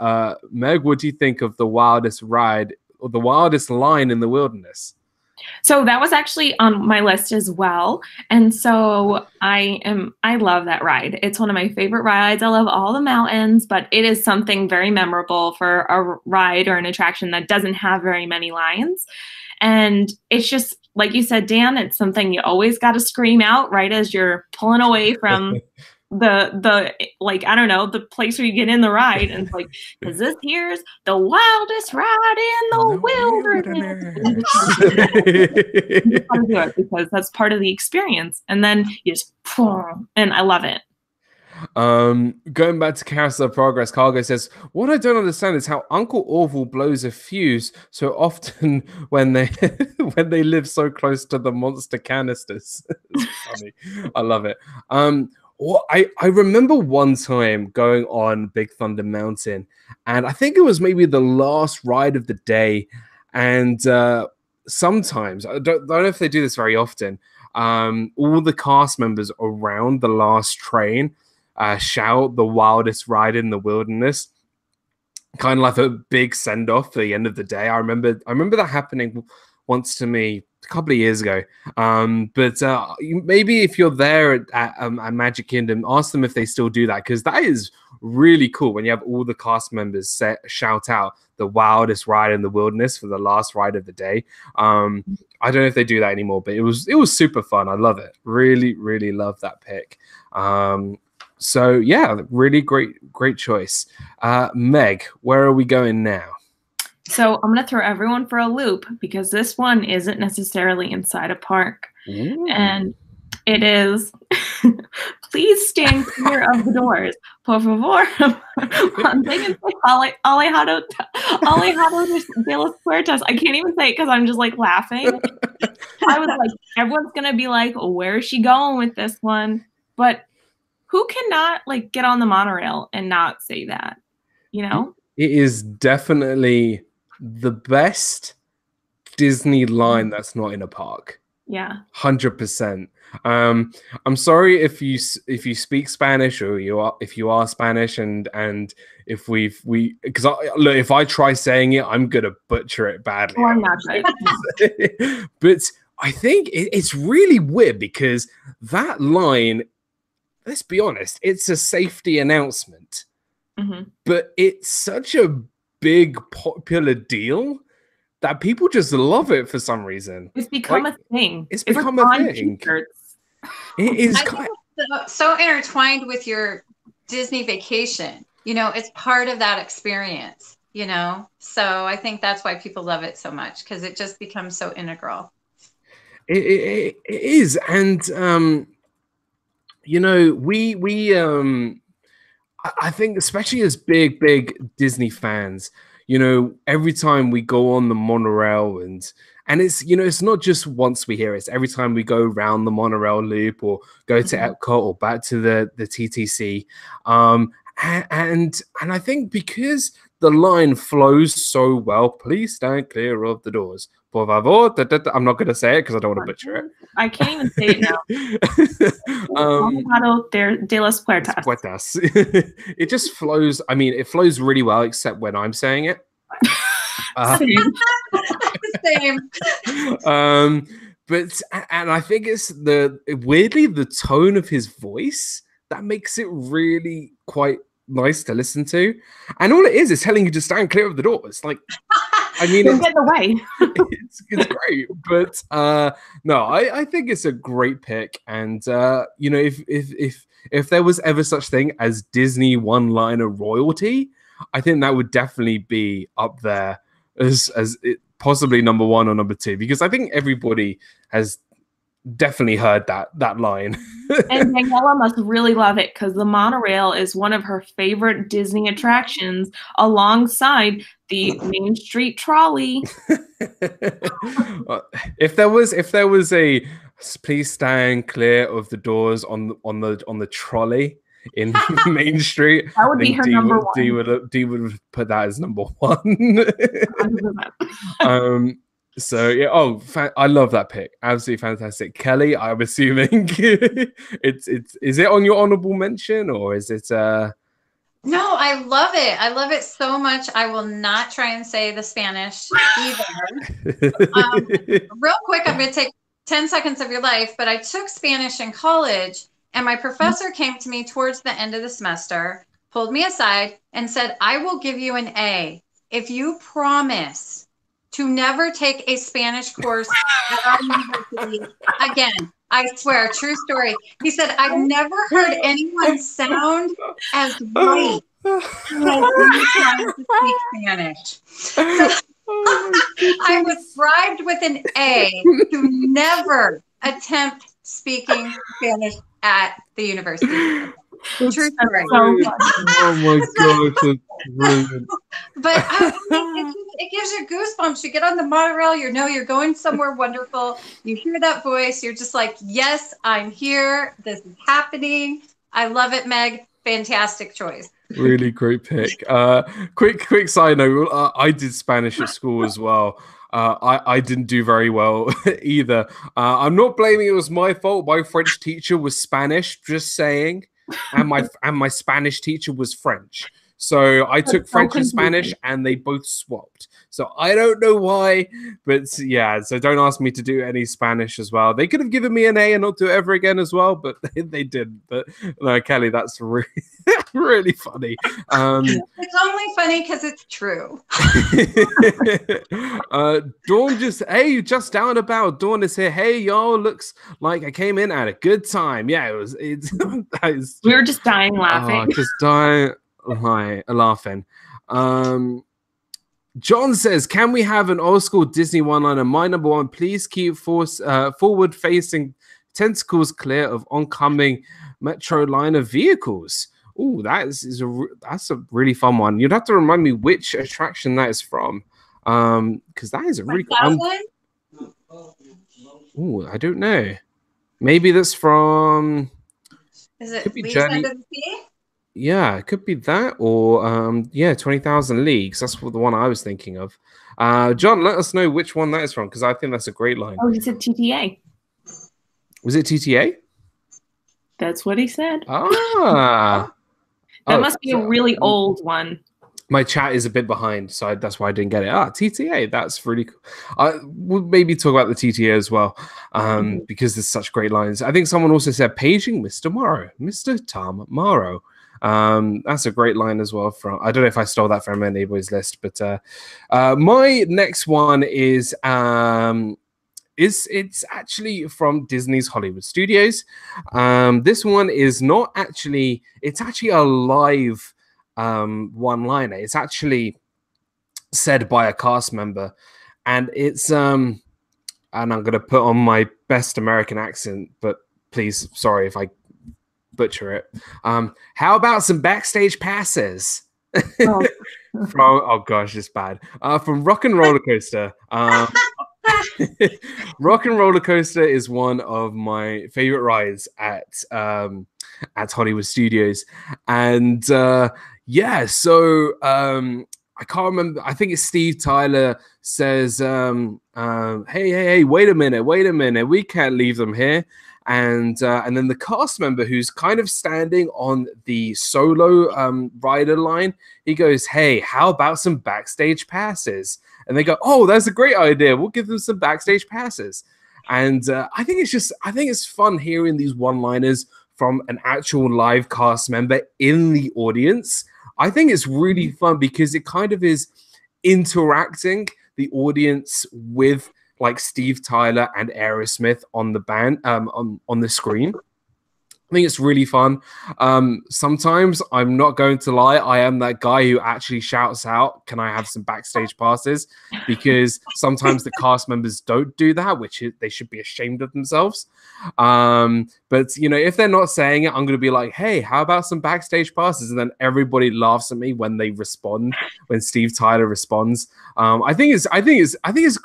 Meg, what do you think of the wildest ride or the wildest line in the wilderness? So that was actually on my list as well. And so I love that ride. It's one of my favorite rides. I love all the mountains, but it is something very memorable for a ride or an attraction that doesn't have very many lines. And it's just, like you said, Dan, it's something you always got to scream out right as you're pulling away from the like, I don't know, the place where you get in the ride, and it's like, because this here's the wildest ride in the wilderness. You gotta do it because that's part of the experience, and then you just and I love it. Going back to Carousel of Progress, Cargo says, what I don't understand is how Uncle Orville blows a fuse so often when they when they live so close to the monster canisters. It's funny. I love it. Well, I remember one time going on Big Thunder Mountain, and I think it was maybe the last ride of the day. And sometimes, I don't know if they do this very often, all the cast members around the last train shout the wildest ride in the wilderness, kind of like a big send-off for the end of the day. I remember that happening once to me a couple of years ago. But maybe if you're there at Magic Kingdom, ask them if they still do that, because that is really cool when you have all the cast members shout out the wildest ride in the wilderness for the last ride of the day. I don't know if they do that anymore, but it was super fun. I love it. Really, really love that pick. So yeah, really great choice. Meg, where are we going now? So I'm going to throw everyone for a loop because this one isn't necessarily inside a park. Ooh. And it is, please stand clear of the doors. Por favor, alejado de las puertas. I can't even say it because I'm just like laughing. I was like, everyone's going to be like, where is she going with this one? But who cannot like get on the monorail and not say that, you know? It is definitely the best Disney line that's not in a park. Yeah, 100%. I'm sorry if you speak Spanish or if you are Spanish, and if because if I try saying it, I'm gonna butcher it badly. oh, I'm not right. But I think it's really weird because that line, let's be honest, it's a safety announcement. Mm-hmm. But it's such a big popular deal that people just love it for some reason. It's become a thing. It's become a thing. T-shirts. It is so intertwined with your Disney vacation. You know, it's part of that experience, you know? So I think that's why people love it so much, because it just becomes so integral. It is. And, you know, I think especially as big Disney fans, you know, every time we go on the monorail and it's, you know, it's not just once we hear it, it's every time we go around the monorail loop or go to Epcot or back to the TTC. And I think because the line flows so well, please stand clear of the doors. Por favor. I'm not going to say it because I don't want to butcher it. I can't even say it now. De las puertas. It just flows. I mean, it flows really well, except when I'm saying it. Same. But I think it's weirdly the tone of his voice that makes it really quite nice to listen to. And all it is telling you to stand clear of the doors. Like, I mean, don't get in the way. it's great, but no, I think it's a great pick. And you know, if there was ever such thing as Disney one-liner royalty, I think that would definitely be up there as possibly number one or number two, because I think everybody has definitely heard that line. And Daniela must really love it because the monorail is one of her favorite Disney attractions alongside the Main Street trolley. If there was a please stand clear of the doors on the trolley, in Main Street. That would be her number one. D would put that as number one. So yeah, I love that pick. Absolutely fantastic. Kelly, I'm assuming is it on your honorable mention or is it No, I love it. I love it so much. I will not try and say the Spanish either. Real quick, I'm going to take 10 seconds of your life, but I took Spanish in college, and my professor came to me towards the end of the semester, pulled me aside, and said, I will give you an A if you promise to never take a Spanish course at our university again. I swear, true story. He said, I've never heard anyone sound as white as you trying to speak Spanish. So, I was bribed with an A to never attempt speaking Spanish at the university. True story. Oh my god, that's brilliant. But it gives you goosebumps. You get on the monorail, you're going somewhere wonderful. You hear that voice, you're just like, yes, I'm here. This is happening. I love it, Meg. Fantastic choice. Really great pick. Quick side note. I did Spanish at school as well. I didn't do very well either. I'm not blaming it was my fault. My French teacher was Spanish, just saying. And my Spanish teacher was French. So I took French and Spanish and they both swapped. So I don't know why, but yeah, so don't ask me to do any Spanish as well. They could have given me an A and not do it ever again as well, but they didn't. But no, Kelly, that's really, really funny. It's only funny because it's true. Dawn just down about. Dawn is here. Hey, y'all, looks like I came in at a good time. Yeah, we were just dying laughing. Just dying. Laughing. John says, can we have an old school Disney one-liner? My number one, please keep forward-facing tentacles clear of oncoming Metro liner vehicles. Oh, that's a really fun one. You'd have to remind me which attraction that is from. Because that is a really cool. Oh, I don't know. Maybe that's from. Is it Leagues Under the Sea? Yeah, it could be that, or 20,000 Leagues. That's the one I was thinking of. John, let us know which one that is from, because I think that's a great line. Oh, he said TTA. Was it TTA? That's what he said. Ah, that must be a really old one. My chat is a bit behind, so that's why I didn't get it. TTA, that's really cool. We'll maybe talk about the TTA as well, because there's such great lines. I think someone also said paging Mr. Morrow, Mr. Tom Morrow. That's a great line as well. I don't know if I stole that from anybody's list, but my next one is it's actually from Disney's Hollywood Studios. This one is not actually. It's actually a live one-liner. It's actually said by a cast member, and it's and I'm gonna put on my best American accent, but please, sorry if I butcher it. How about some backstage passes? Oh gosh, it's bad. From Rock and Roller Coaster. Rock and Roller Coaster is one of my favorite rides at Hollywood Studios, and so I can't remember. I think it's Steve Tyler says, hey, wait a minute, we can't leave them here. And then the cast member who's kind of standing on the solo rider line, he goes, hey, how about some backstage passes? And they go, oh, that's a great idea. We'll give them some backstage passes. And I think it's fun hearing these one-liners from an actual live cast member in the audience. I think it's really fun because it kind of is interacting the audience with like Steve Tyler and Aerosmith on the band on the screen. I think it's really fun. Sometimes, I'm not going to lie, I am that guy who actually shouts out, can I have some backstage passes? Because sometimes the cast members don't do that, which they should be ashamed of themselves. But, if they're not saying it, I'm going to be like, hey, how about some backstage passes? And then everybody laughs at me when they respond, when Steve Tyler responds. I think it's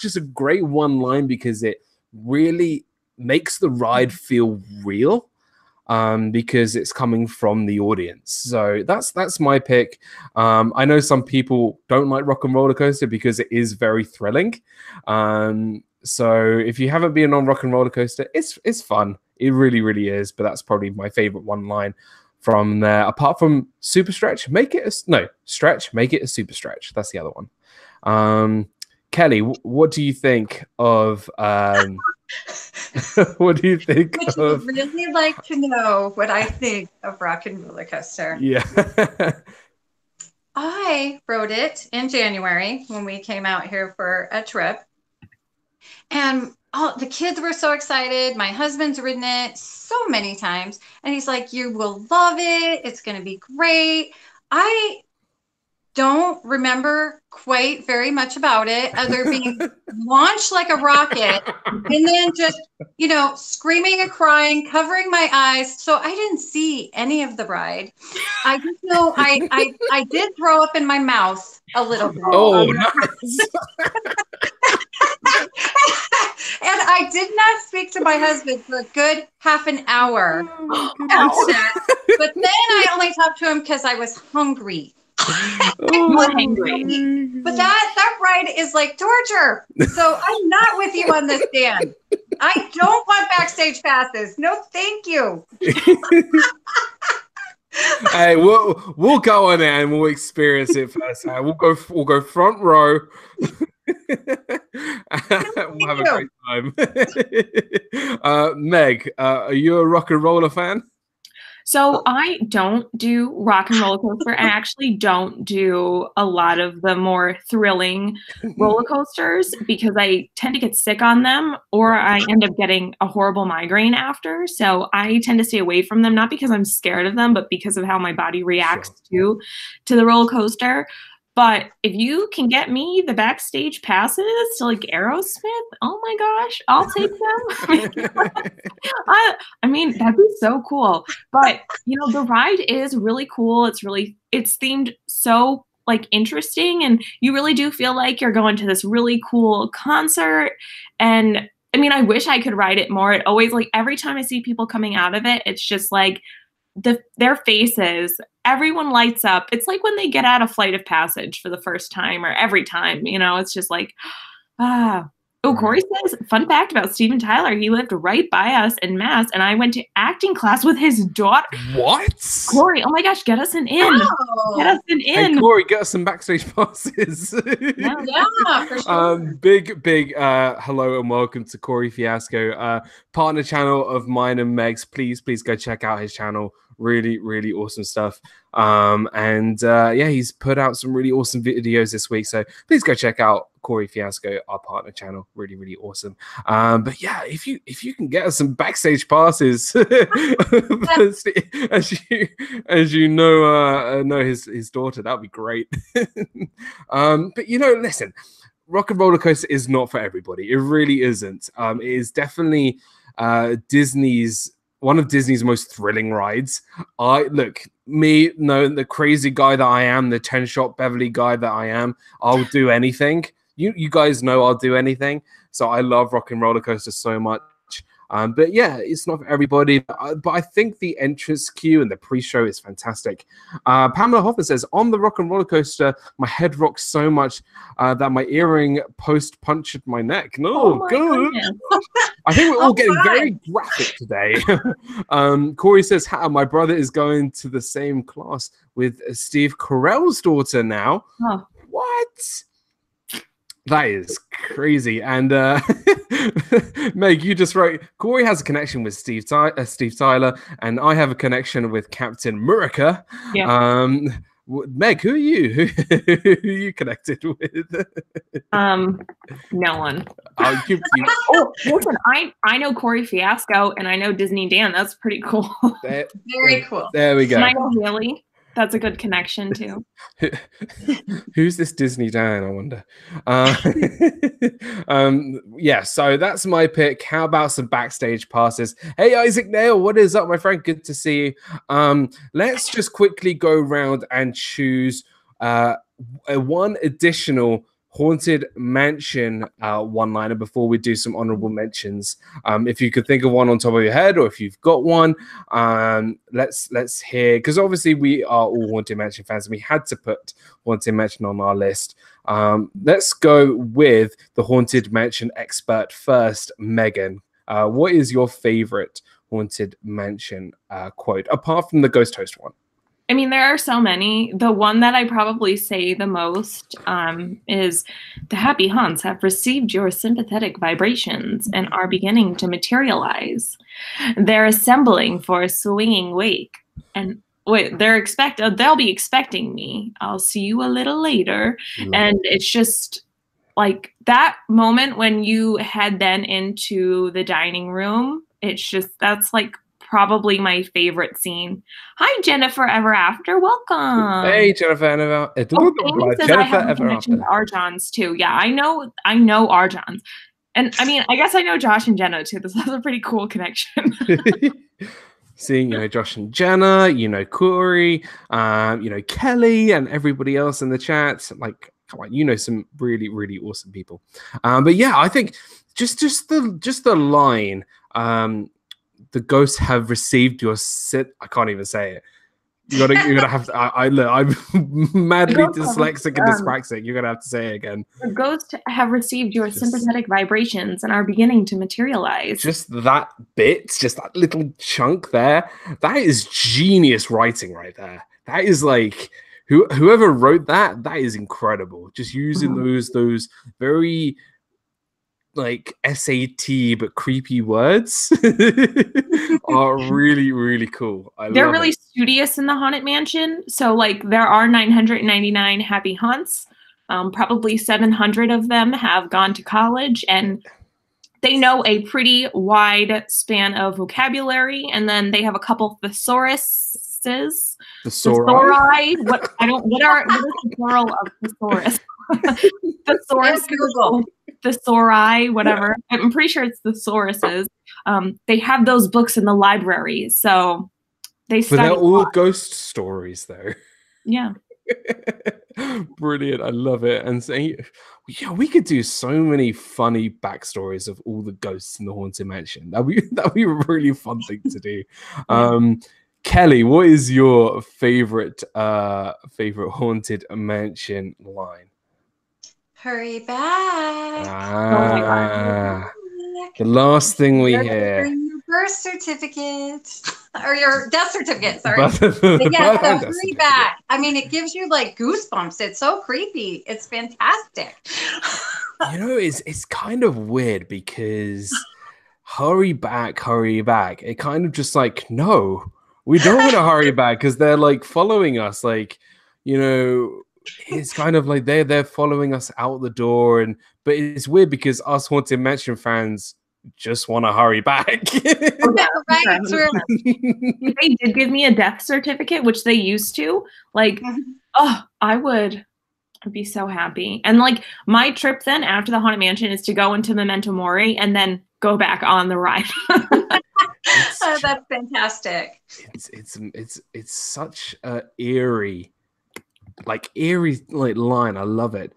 just a great one line because it really makes the ride feel real. because it's coming from the audience. So that's my pick. I know some people don't like Rock and Roller Coaster because it is very thrilling. So if you haven't been on Rock and Roller Coaster, it's fun. It really, really is. But that's probably my favorite one line from there. Apart from Super Stretch, make it a Super Stretch. That's the other one. Kelly, what do you think of? What do you think Would of? you really like to know what I think of Rock and Roller Coaster? Yeah. I wrote it in January when we came out here for a trip. And the kids were so excited. My husband's ridden it so many times. And he's like, you will love it. It's going to be great. I don't remember quite very much about it other being launched like a rocket and then just, screaming and crying, covering my eyes. So I didn't see any of the ride. I just know I did throw up in my mouth a little bit. Oh, nice. And I did not speak to my husband for a good half an hour. But then I only talked to him because I was hungry. But that ride is like torture. So I'm not with you on this, Dan. I don't want backstage passes. No, thank you. Hey, we'll go on it and we'll experience it first. We'll go front row. We'll have a great time. Meg, are you a rock and roller fan? So I don't do Rock and Roller Coaster. I actually don't do a lot of the more thrilling roller coasters because I tend to get sick on them or I end up getting a horrible migraine after. So I tend to stay away from them, not because I'm scared of them, but because of how my body reacts to the roller coaster. But if you can get me the backstage passes to like Aerosmith, oh my gosh, I'll take them. I mean, that'd be so cool. But the ride is really cool. It's themed so like interesting, and you really do feel like you're going to this really cool concert. And I mean, I wish I could ride it more. It always, like, every time I see people coming out of it, it's just like their faces, everyone lights up. It's like when they get out of Flight of Passage for the first time or every time, it's just like, Oh, Corey says, fun fact about Steven Tyler, he lived right by us in Mass, and I went to acting class with his daughter. What? Corey, oh my gosh, get us an in. Oh. Get us an in. Hey, Corey, get us some backstage passes. Yeah, for sure. Big hello and welcome to Corey Fiasco, partner channel of mine and Meg's. Please go check out his channel. Really, really awesome stuff. He's put out some really awesome videos this week. So please go check out Corey Fiasco, our partner channel. Really, really awesome. But yeah, if you can get us some backstage passes, as you know his daughter, that'd be great. But listen, Rock and Roller Coaster is not for everybody. It really isn't. It is definitely one of Disney's most thrilling rides. The crazy guy that I am, the 10-shot Beverly guy that I am, I'll do anything. You guys know I'll do anything. So I love Rock and Roller Coaster so much. But yeah, it's not for everybody. But I think the entrance queue and the pre-show is fantastic. Pamela Hoffman says, on the Rock and Roller Coaster, my head rocks so much that my earring post punctured my neck. No, good. I think we're all getting very graphic today. Corey says, my brother is going to the same class with Steve Carell's daughter now. Oh. What? That is crazy. And Meg, you just wrote, Corey has a connection with Steve Tyler, and I have a connection with Captain America. Yeah. Meg, who are you? Who are you connected with? No one. Listen, I know Corey Fiasco, and I know Disney Dan. That's pretty cool. Very cool. There we go. And I know Haley. That's a good connection too. Who's this Disney Dan, I wonder? Yeah, so that's my pick. How about some backstage passes? Hey, Isaac Nail, what is up, my friend? Good to see you. Let's just quickly go around and choose one additional Haunted Mansion one-liner before we do some honorable mentions. If you could think of one on top of your head, or if you've got one, let's hear, because obviously we are all Haunted Mansion fans and we had to put Haunted Mansion on our list. Let's go with the Haunted Mansion expert first. Megan, what is your favorite Haunted Mansion quote, apart from the Ghost Host one? I mean, there are so many. The one that I probably say the most is, "The happy haunts have received your sympathetic vibrations and are beginning to materialize. They're assembling for a swinging wake. And wait, they'll be expecting me. I'll see you a little later." And it's just like that moment when you head then into the dining room. That's like probably my favorite scene. Hi, Jennifer Ever After. Welcome. Hey, Jennifer Ever. Jennifer Ever After. Arjon's too. Yeah, I know Arjon's. And I mean, I guess I know Josh and Jenna too. This is a pretty cool connection. Seeing, Josh and Jenna, Corey, Kelly and everybody else in the chat. Like, come on, some really, really awesome people. But yeah, I think just the line, the ghosts have received your I can't even say it. You're gonna have to. I'm madly dyslexic and dyspraxic. You're gonna have to say it again. The ghosts have received your sympathetic vibrations and are beginning to materialize. Just that bit, just that little chunk there. That is genius writing right there. That is like whoever wrote that. That is incredible. Just using those very like SAT but creepy words are really, really cool. They're really studious in the Haunted Mansion. So like there are 999 happy haunts. Probably 700 of them have gone to college, and they know a pretty wide span of vocabulary. And then they have a couple thesauruses. Thesauri. What is the plural of thesaurus? Thesaurus. Google. Thesauri, whatever. I'm pretty sure it's thesauruses. They have those books in the library, so they study. But they're all ghost stories, though. Yeah. Brilliant. I love it. And saying, yeah, we could do so many funny backstories of all the ghosts in the Haunted Mansion. That'd be a really fun thing to do. Kelly, what is your favorite Haunted Mansion line? Hurry back. The last thing we hear. Your birth certificate. Or your death certificate, sorry. Yeah, hurry back. I mean, it gives you like goosebumps. It's so creepy. It's fantastic. It's kind of weird because hurry back. It kind of just like, no, we don't want to hurry back because they're like following us. Like, it's kind of like they're following us out the door, but it's weird because us Haunted Mansion fans just want to hurry back. Right. They did give me a death certificate, which they used to. Like, I'd be so happy. And like my trip then after the Haunted Mansion is to go into Memento Mori and then go back on the ride. That's fantastic. It's such a eerie line. I love it.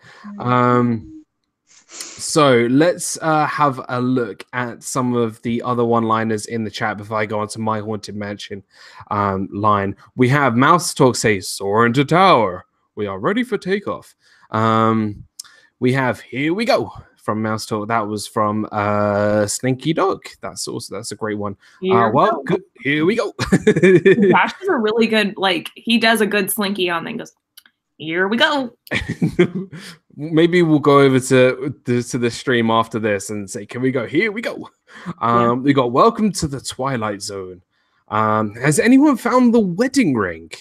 So let's have a look at some of the other one-liners in the chat before I go on to my Haunted Mansion line. We have Mouse Talk say, "Soar into tower. We are ready for takeoff." We have "Here we go" from Mouse Talk. That was from Slinky Dog. That's a great one. Good. Here we go. Josh is a really good, he does a good Slinky on thing. Goes, "Here we go." Maybe we'll go over to the stream after this and say, "Can we go? Here we go." We got "Welcome to the Twilight Zone." Has anyone found the wedding ring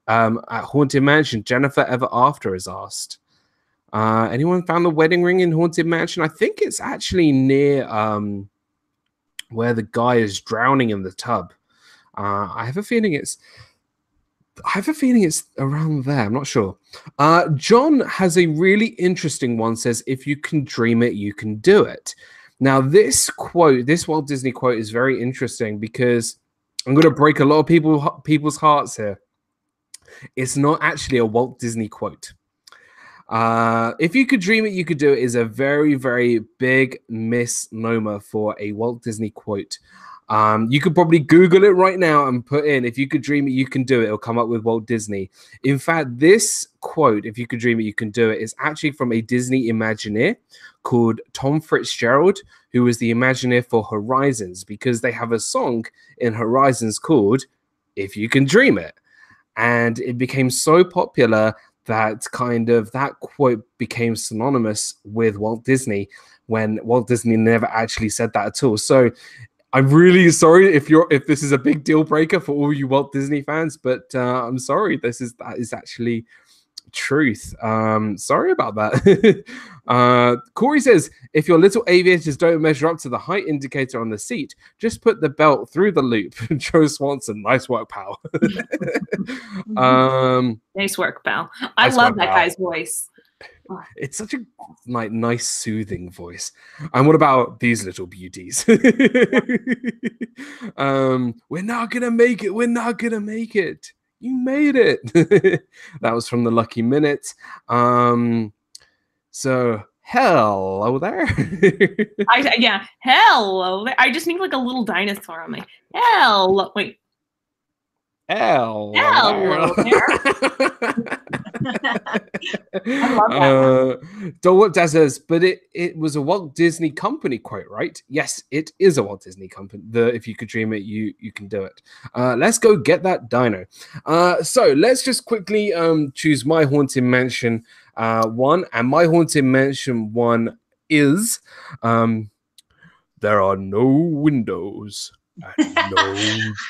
at Haunted Mansion? Jennifer Ever After is asked. Anyone found the wedding ring in Haunted Mansion? I think it's actually near where the guy is drowning in the tub. I have a feeling it's around there. I'm not sure. John has a really interesting one. Says, "If you can dream it, you can do it." Now, this Walt Disney quote is very interesting because I'm going to break a lot of people's hearts here. It's not actually a Walt Disney quote. If you could dream it, you could do it is a very, very big misnomer for a Walt Disney quote. You could probably Google it right now and put in, if you could dream it, you can do it. It'll come up with Walt Disney. In fact, this quote, if you could dream it, you can do it, is actually from a Disney Imagineer called Tom Fitzgerald, who was the Imagineer for Horizons, because they have a song in Horizons called If You Can Dream It. And it became so popular that that quote became synonymous with Walt Disney, when Walt Disney never actually said that at all. So I'm really sorry if this is a big deal breaker for all you Walt Disney fans, but I'm sorry, that is actually truth. Sorry about that. Corey says, if your little aviators don't measure up to the height indicator on the seat, just put the belt through the loop. Joe Swanson, nice work, pal. Nice work, pal. I love that guy's voice. It's such a nice, soothing voice. And what about these little beauties? We're not gonna make it. We're not gonna make it. You made it. That was from the Lucky Minute. So hello there. Yeah, hello there. I just need like a little dinosaur on me. Hello. Wait. Hello there. I love that. What Dad says, but it was a Walt Disney Company quote, right? Yes, it is a Walt Disney Company. If you could dream it, you can do it. Let's go get that dino. So let's just quickly choose my Haunted Mansion one, and my Haunted Mansion one is there are no windows and no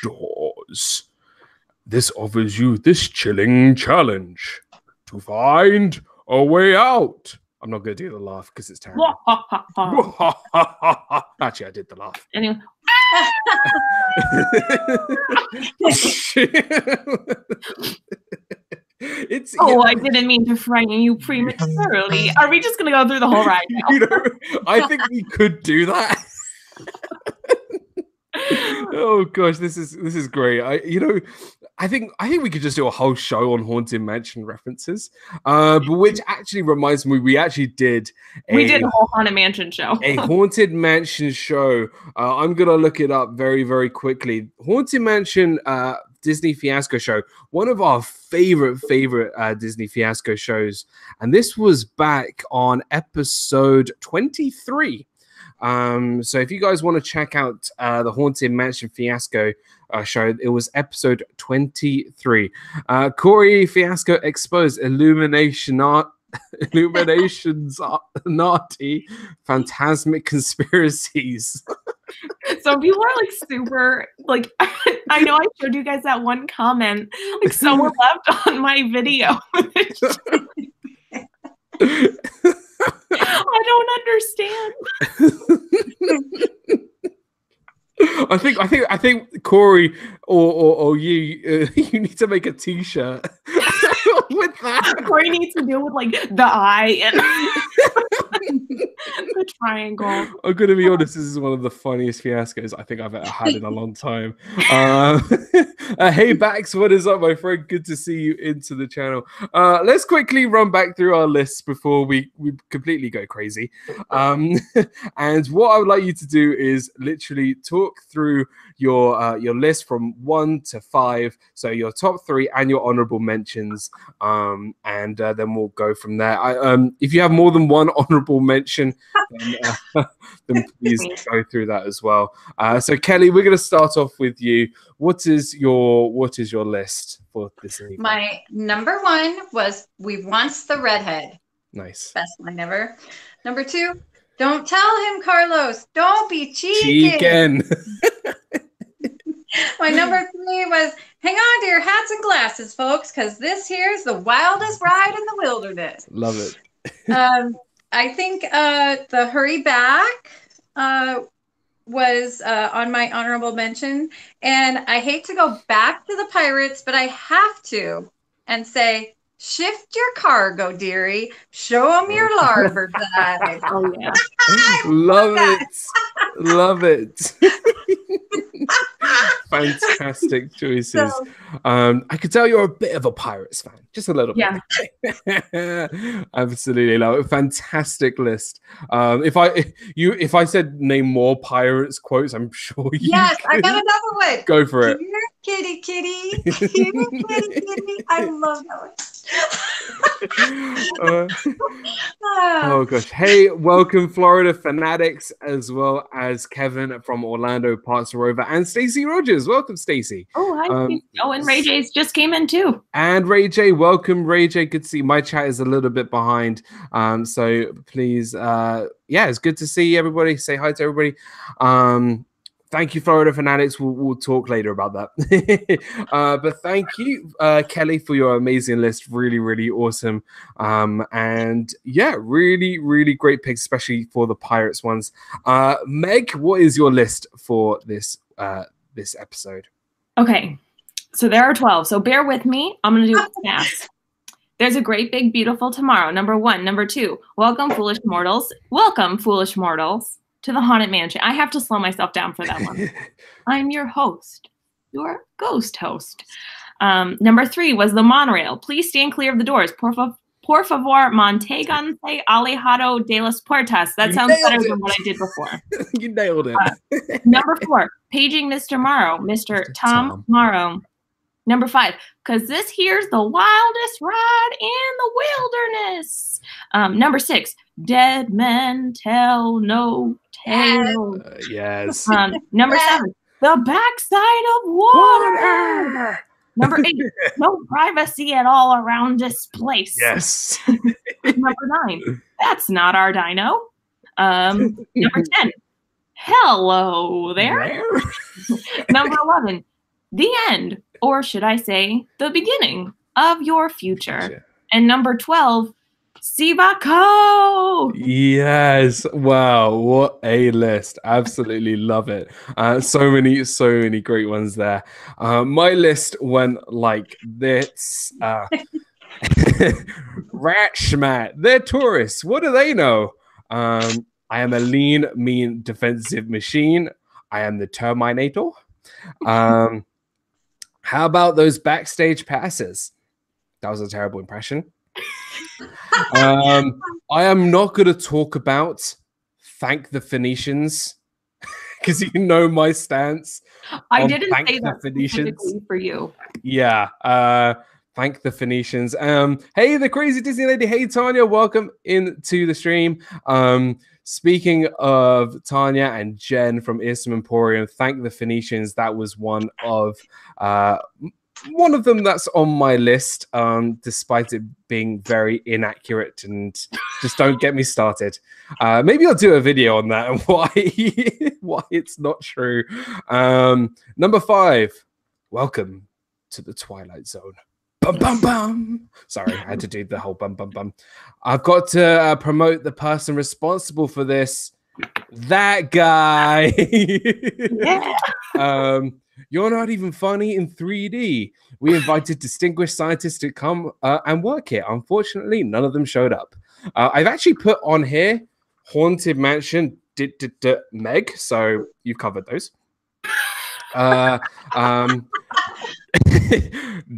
doors. This offers you this chilling challenge to find a way out. I'm not going to do the laugh because it's terrible. Actually, I did the laugh. Anyway. I didn't mean to frighten you prematurely. Are we just going to go through the whole ride now? I think we could do that. Oh gosh, this is great. I think we could just do a whole show on Haunted Mansion references. But which actually reminds me, we did a whole Haunted Mansion show. A Haunted Mansion show. I'm gonna look it up very, very quickly. Haunted Mansion Disney Fiasco show. One of our favorite Disney Fiasco shows. And this was back on episode 23. So if you guys want to check out the Haunted Mansion Fiasco show, it was episode 23. Corey Fiasco exposed Illuminations naughty phantasmic conspiracies. So people are like super like I know I showed you guys that one comment like someone left on my video. I don't understand. I think Corey or you you need to make a t-shirt with that. Corey needs to deal with like the eye and the triangle. I'm gonna be honest, this is one of the funniest fiascos I think I've ever had in a long time. Hey Bax, what is up, my friend? Good to see you into the channel. Let's quickly run back through our lists before we completely go crazy. And what I would like you to do is literally talk through your list from 1 to 5, so your top 3 and your honorable mentions, and then we'll go from there. If you have more than one honorable mention, then please go through that as well. So Kelly, we're going to start off with you. What is your list for this evening? My number 1 was "We Wants the Redhead." Nice. Best line ever. Number 2, "Don't tell him, Carlos. Don't be cheeking." My number 3 was "Hang on to your hats and glasses, folks, because this here's the wildest ride in the wilderness." Love it. I think the "Hurry Back" was on my honorable mention. And I hate to go back to the Pirates, but I have to and say, "Shift your cargo, dearie. Show them your larboard side." Oh, yeah. Love it. Love it. Fantastic choices. So, I could tell you're a bit of a Pirates fan, just a little bit. Yeah. Absolutely love it. Fantastic list. If I said name more Pirates quotes, I'm sure you yes, I could. got another one. Go for it. Here, kitty, kitty. Here, kitty, kitty. I love that one. Oh gosh. Hey, welcome Florida fanatics, as well as Kevin from Orlando Parts Rover, and Stacey Rogers. Welcome, Stacey. Oh, hi. Oh, and Ray J's just came in too. And Ray J, welcome, Ray J. Good to see you. My chat is a little bit behind. So please, yeah, it's good to see everybody. Say hi to everybody. Thank you, Florida fanatics. We'll talk later about that. But thank you, Kelly, for your amazing list. Really, really awesome. And yeah, really, really great picks, especially for the Pirates ones. Meg, what is your list for this this episode? Okay, so there are 12. So bear with me. I'm going to do it fast. There's a great, big, beautiful tomorrow. Number 1. Number 2, welcome, foolish mortals. Welcome, foolish mortals, to the Haunted Mansion. I have to slow myself down for that one. I'm your host, your ghost host. Number 3 was the monorail. Please stand clear of the doors. Por favor, manténganse alejado de las puertas. That sounds better than what I did before. You nailed it. Number 4, paging Mr. Morrow, Mr. Tom Morrow. Number 5, because this here's the wildest ride in the wilderness. Number 6, dead men tell no tale. Yes. Number 7, the backside of water. Number 8, no privacy at all around this place. Yes. Number 9, that's not our dino. Number 10, hello there. Number 11, the end, or should I say the beginning of your future. And number 12, Sivako. Yes. Wow. What a list. Absolutely love it. So many great ones there. My list went like this. Rat schmat. They're tourists. What do they know? I am a lean, mean, defensive machine. I am the Terminator. How about those backstage passes? That was a terrible impression. I am not going to talk about Thank the Phoenicians because you know my stance. I didn't say that specifically for you. Yeah. Thank the Phoenicians. Hey, the crazy Disney lady. Hey, Tanya. Welcome into the stream. Speaking of Tanya and Jen from Earthsome Emporium, Thank the Phoenicians. That was one of them that's on my list, despite it being very inaccurate, and just don't get me started. Maybe I'll do a video on that and why it's not true. Number 5, welcome to the Twilight Zone. Bum, bum, bum. Sorry, I had to do the whole bum, bum, bum. I've got to promote the person responsible for this. That guy. Yeah. You're not even funny in 3D. We invited distinguished scientists to come and work here. Unfortunately, none of them showed up. I've actually put on here Haunted Mansion Meg, so you've covered those.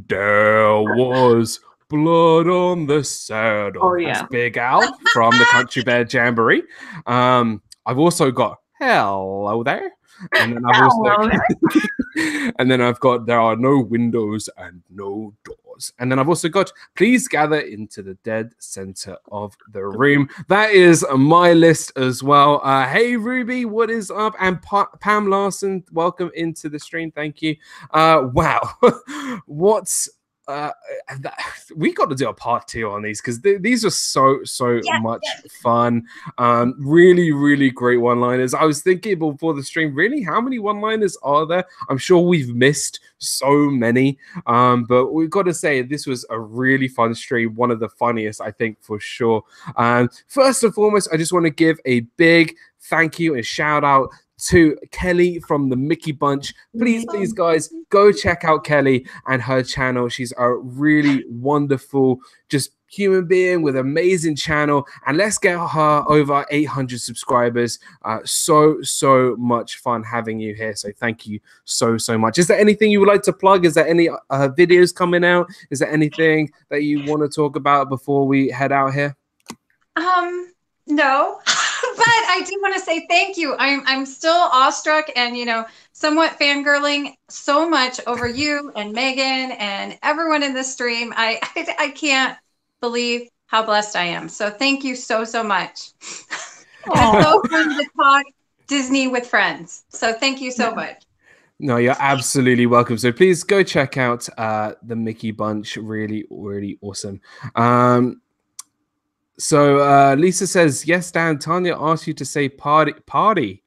There was blood on the saddle. Oh, yeah. That's Big Al from the Country Bear Jamboree. I've also got Hello There. And then I've also and then I've got There Are No Windows and No Doors. And then I've also got Please Gather into the Dead Center of the Room. That is my list as well. Hey Ruby, what is up? And Pam Larson, welcome into the stream. Thank you. Wow. What's we got to do a part 2 on these because these are so much fun. Really great one-liners. I was thinking before the stream, really, how many one-liners are there? I'm sure we've missed so many, but we've got to say this was a really fun stream, one of the funniest, I think, for sure. First and foremost, I just want to give a big thank you and shout out to Kelly from the Mickey Bunch. Please, guys, go check out Kelly and her channel. She's a really wonderful, just human being with amazing channel, and let's get her over 800 subscribers. So much fun having you here, so thank you so much. Is there anything you would like to plug? Is there any videos coming out? Is there anything that you want to talk about before we head out here? No, but I do want to say thank you. I'm still awestruck and, you know, somewhat fangirling so much over you and Megan and everyone in the stream. I can't believe how blessed I am. So thank you so much. It's so fun to talk Disney with friends. So thank you so much. No, you're absolutely welcome. So please go check out the Mickey Bunch. Really awesome. So Lisa says, yes, Dan, Tanya asked you to say party.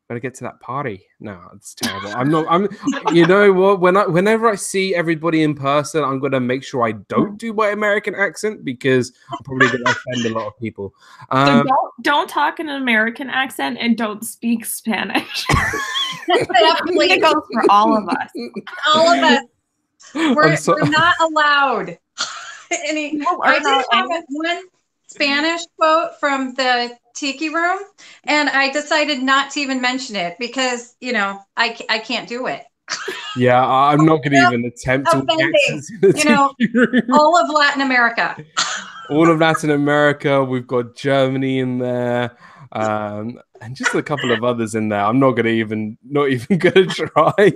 Better get to that party. No, it's terrible. You know what? Whenever I see everybody in person, I'm going to make sure I don't do my American accent because I'm probably going to offend a lot of people. So don't talk in an American accent and don't speak Spanish. It goes for all of us. All of us. We're not allowed. I did have one Spanish quote from the Tiki Room, and I decided not to even mention it because, you know, I can't do it. Yeah, I'm not going to even attempt to. You know, all of Latin America. All of Latin America. We've got Germany in there, and just a couple of others in there. I'm not even going to try.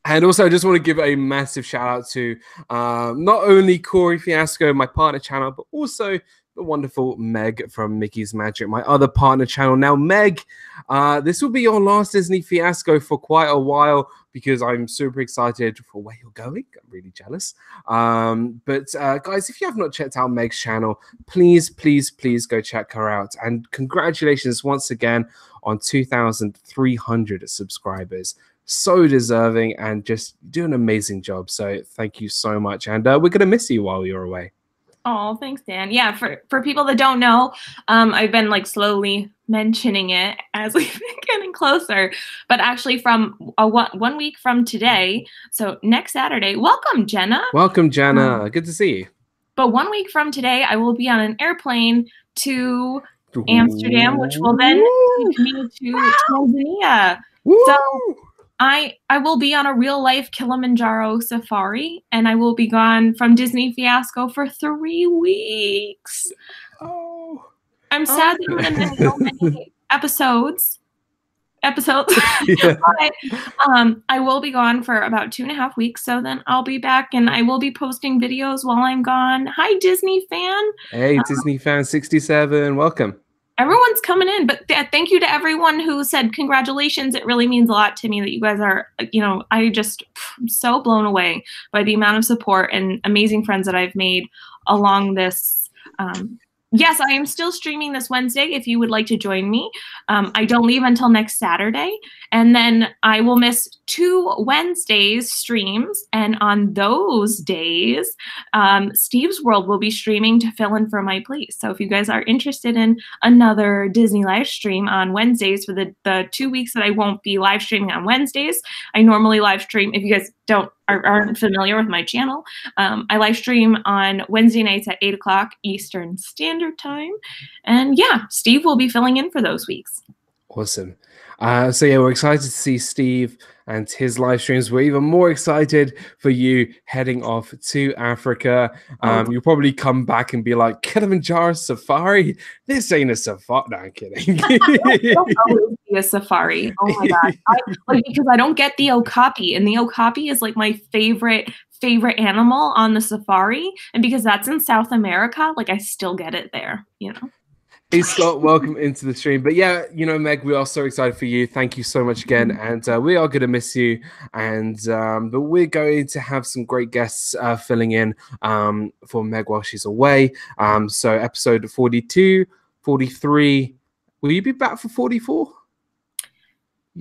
And also, I just want to give a massive shout out to not only Corey Fiasco, my partner channel, but also the wonderful Meg from Mickey's Magic, my other partner channel. Now, Meg, this will be your last Disney Fiasco for quite a while because I'm super excited for where you're going. I'm really jealous. But guys, if you have not checked out Meg's channel, please go check her out. And congratulations once again on 2,300 subscribers. So deserving and just do an amazing job. So thank you so much. And we're going to miss you while you're away. Oh, thanks, Dan. Yeah, for people that don't know, I've been like slowly mentioning it as we've been getting closer. But actually from 1 week from today, so next Saturday, welcome, Jenna. Welcome, Jenna. Good to see you. But 1 week from today, I will be on an airplane to Amsterdam, which will then take me to Tanzania. So I will be on a real life Kilimanjaro safari, and I will be gone from Disney Fiasco for 3 weeks. Oh, I'm sad that I'm going to miss so many episodes. Yeah. But, I will be gone for about 2.5 weeks, so then I'll be back and I will be posting videos while I'm gone. Hi, Disney fan. Hey, Disney fan 67. Welcome. Everyone's coming in, but thank you to everyone who said congratulations. It really means a lot to me that you guys are, you know, I'm so blown away by the amount of support and amazing friends that I've made along this. Yes, I am still streaming this Wednesday if you would like to join me. I don't leave until next Saturday, and then I will miss 2 Wednesdays streams, and on those days, Steve's World will be streaming to fill in for my place. So if you guys are interested in another Disney live stream on Wednesdays for the 2 weeks that I won't be live streaming on Wednesdays, I normally live stream, if you guys aren't familiar with my channel, I live stream on Wednesday nights at 8 o'clock Eastern Standard Time. And yeah, Steve will be filling in for those weeks. Awesome. So yeah, we're excited to see Steve and his live streams. We're even more excited for you heading off to Africa. You'll probably come back and be like, Kilimanjaro Safari? This ain't a safari. No, I'm kidding. It'll always be a safari. Oh my God. Because I don't get the okapi, and the okapi is like my favorite animal on the safari. And because that's in South America, like I still get it there, you know? Hey Scott, welcome into the stream. But yeah, you know, Meg, we are so excited for you. Thank you so much again, and we are going to miss you. And but we're going to have some great guests filling in for Meg while she's away. So episode 42, 43. Will you be back for 44?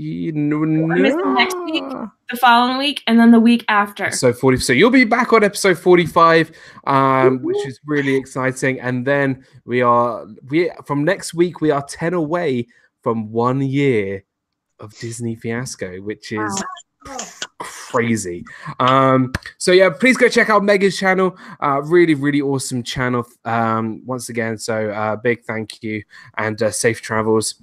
Next week, the following week, and then the week after. So 40. So you'll be back on episode 45, which is really exciting. And then we from next week we are 10 away from 1 year of Disney Fiasco, which is crazy. So yeah, please go check out Megan's channel. Really awesome channel once again. So big thank you and safe travels.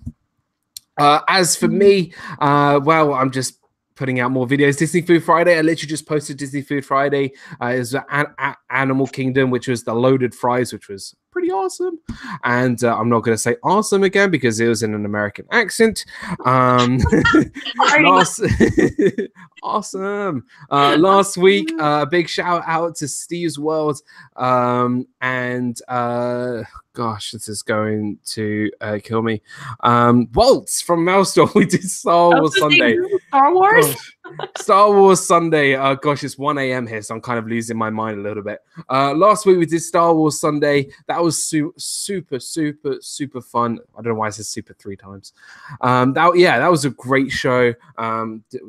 As for me, well, I'm just putting out more videos. Disney Food Friday, I literally just posted Disney Food Friday. It was Animal Kingdom, which was the loaded fries, which was pretty awesome. And I'm not going to say awesome again because it was in an American accent. Awesome. Last week, a big shout out to Steve's World. And gosh, this is going to kill me. Walt from Maelstrom. We did Star Wars Sunday. Star Wars? Star Wars Sunday. Gosh, it's 1 a.m. here, so I'm kind of losing my mind a little bit. Last week we did Star Wars Sunday. That was super fun. I don't know why I said super 3 times. That was a great show.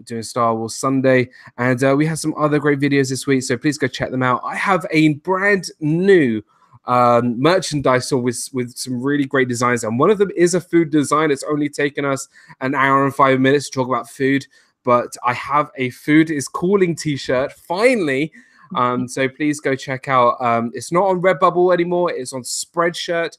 Doing Star Wars Sunday, and we had some other great videos this week, so please go check them out. I have a brand new merchandise with some really great designs, and one of them is a food design. It's only taken us an hour and 5 minutes to talk about food, but I have a food is calling t-shirt finally. So please go check out. It's not on Redbubble anymore. It's on Spreadshirt,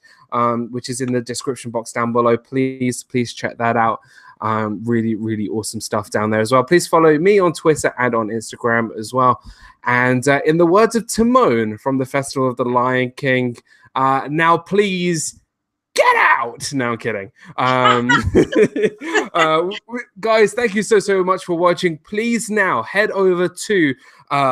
which is in the description box down below. Please check that out. Really awesome stuff down there as well. Please follow me on Twitter and on Instagram as well. And in the words of Timon from the Festival of the Lion King, now please get out. No, I'm kidding. Guys, thank you so much for watching. Please now head over to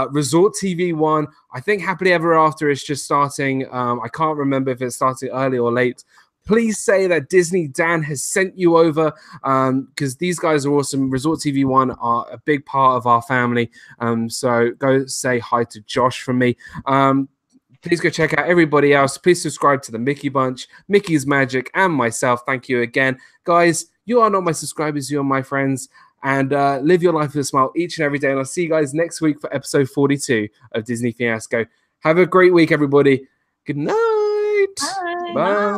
Resort TV 1. I think Happily Ever After is just starting. I can't remember if it's starting early or late. Please say that Disney Dan has sent you over, because these guys are awesome. Resort TV 1 are a big part of our family. So go say hi to Josh from me. Please go check out everybody else. Please subscribe to the Mickey Bunch, Mickey's Magic, and myself. Thank you again. Guys, you are not my subscribers. You are my friends. And live your life with a smile each and every day. And I'll see you guys next week for episode 42 of Disney Fiasco. Have a great week, everybody. Good night. Bye. Bye.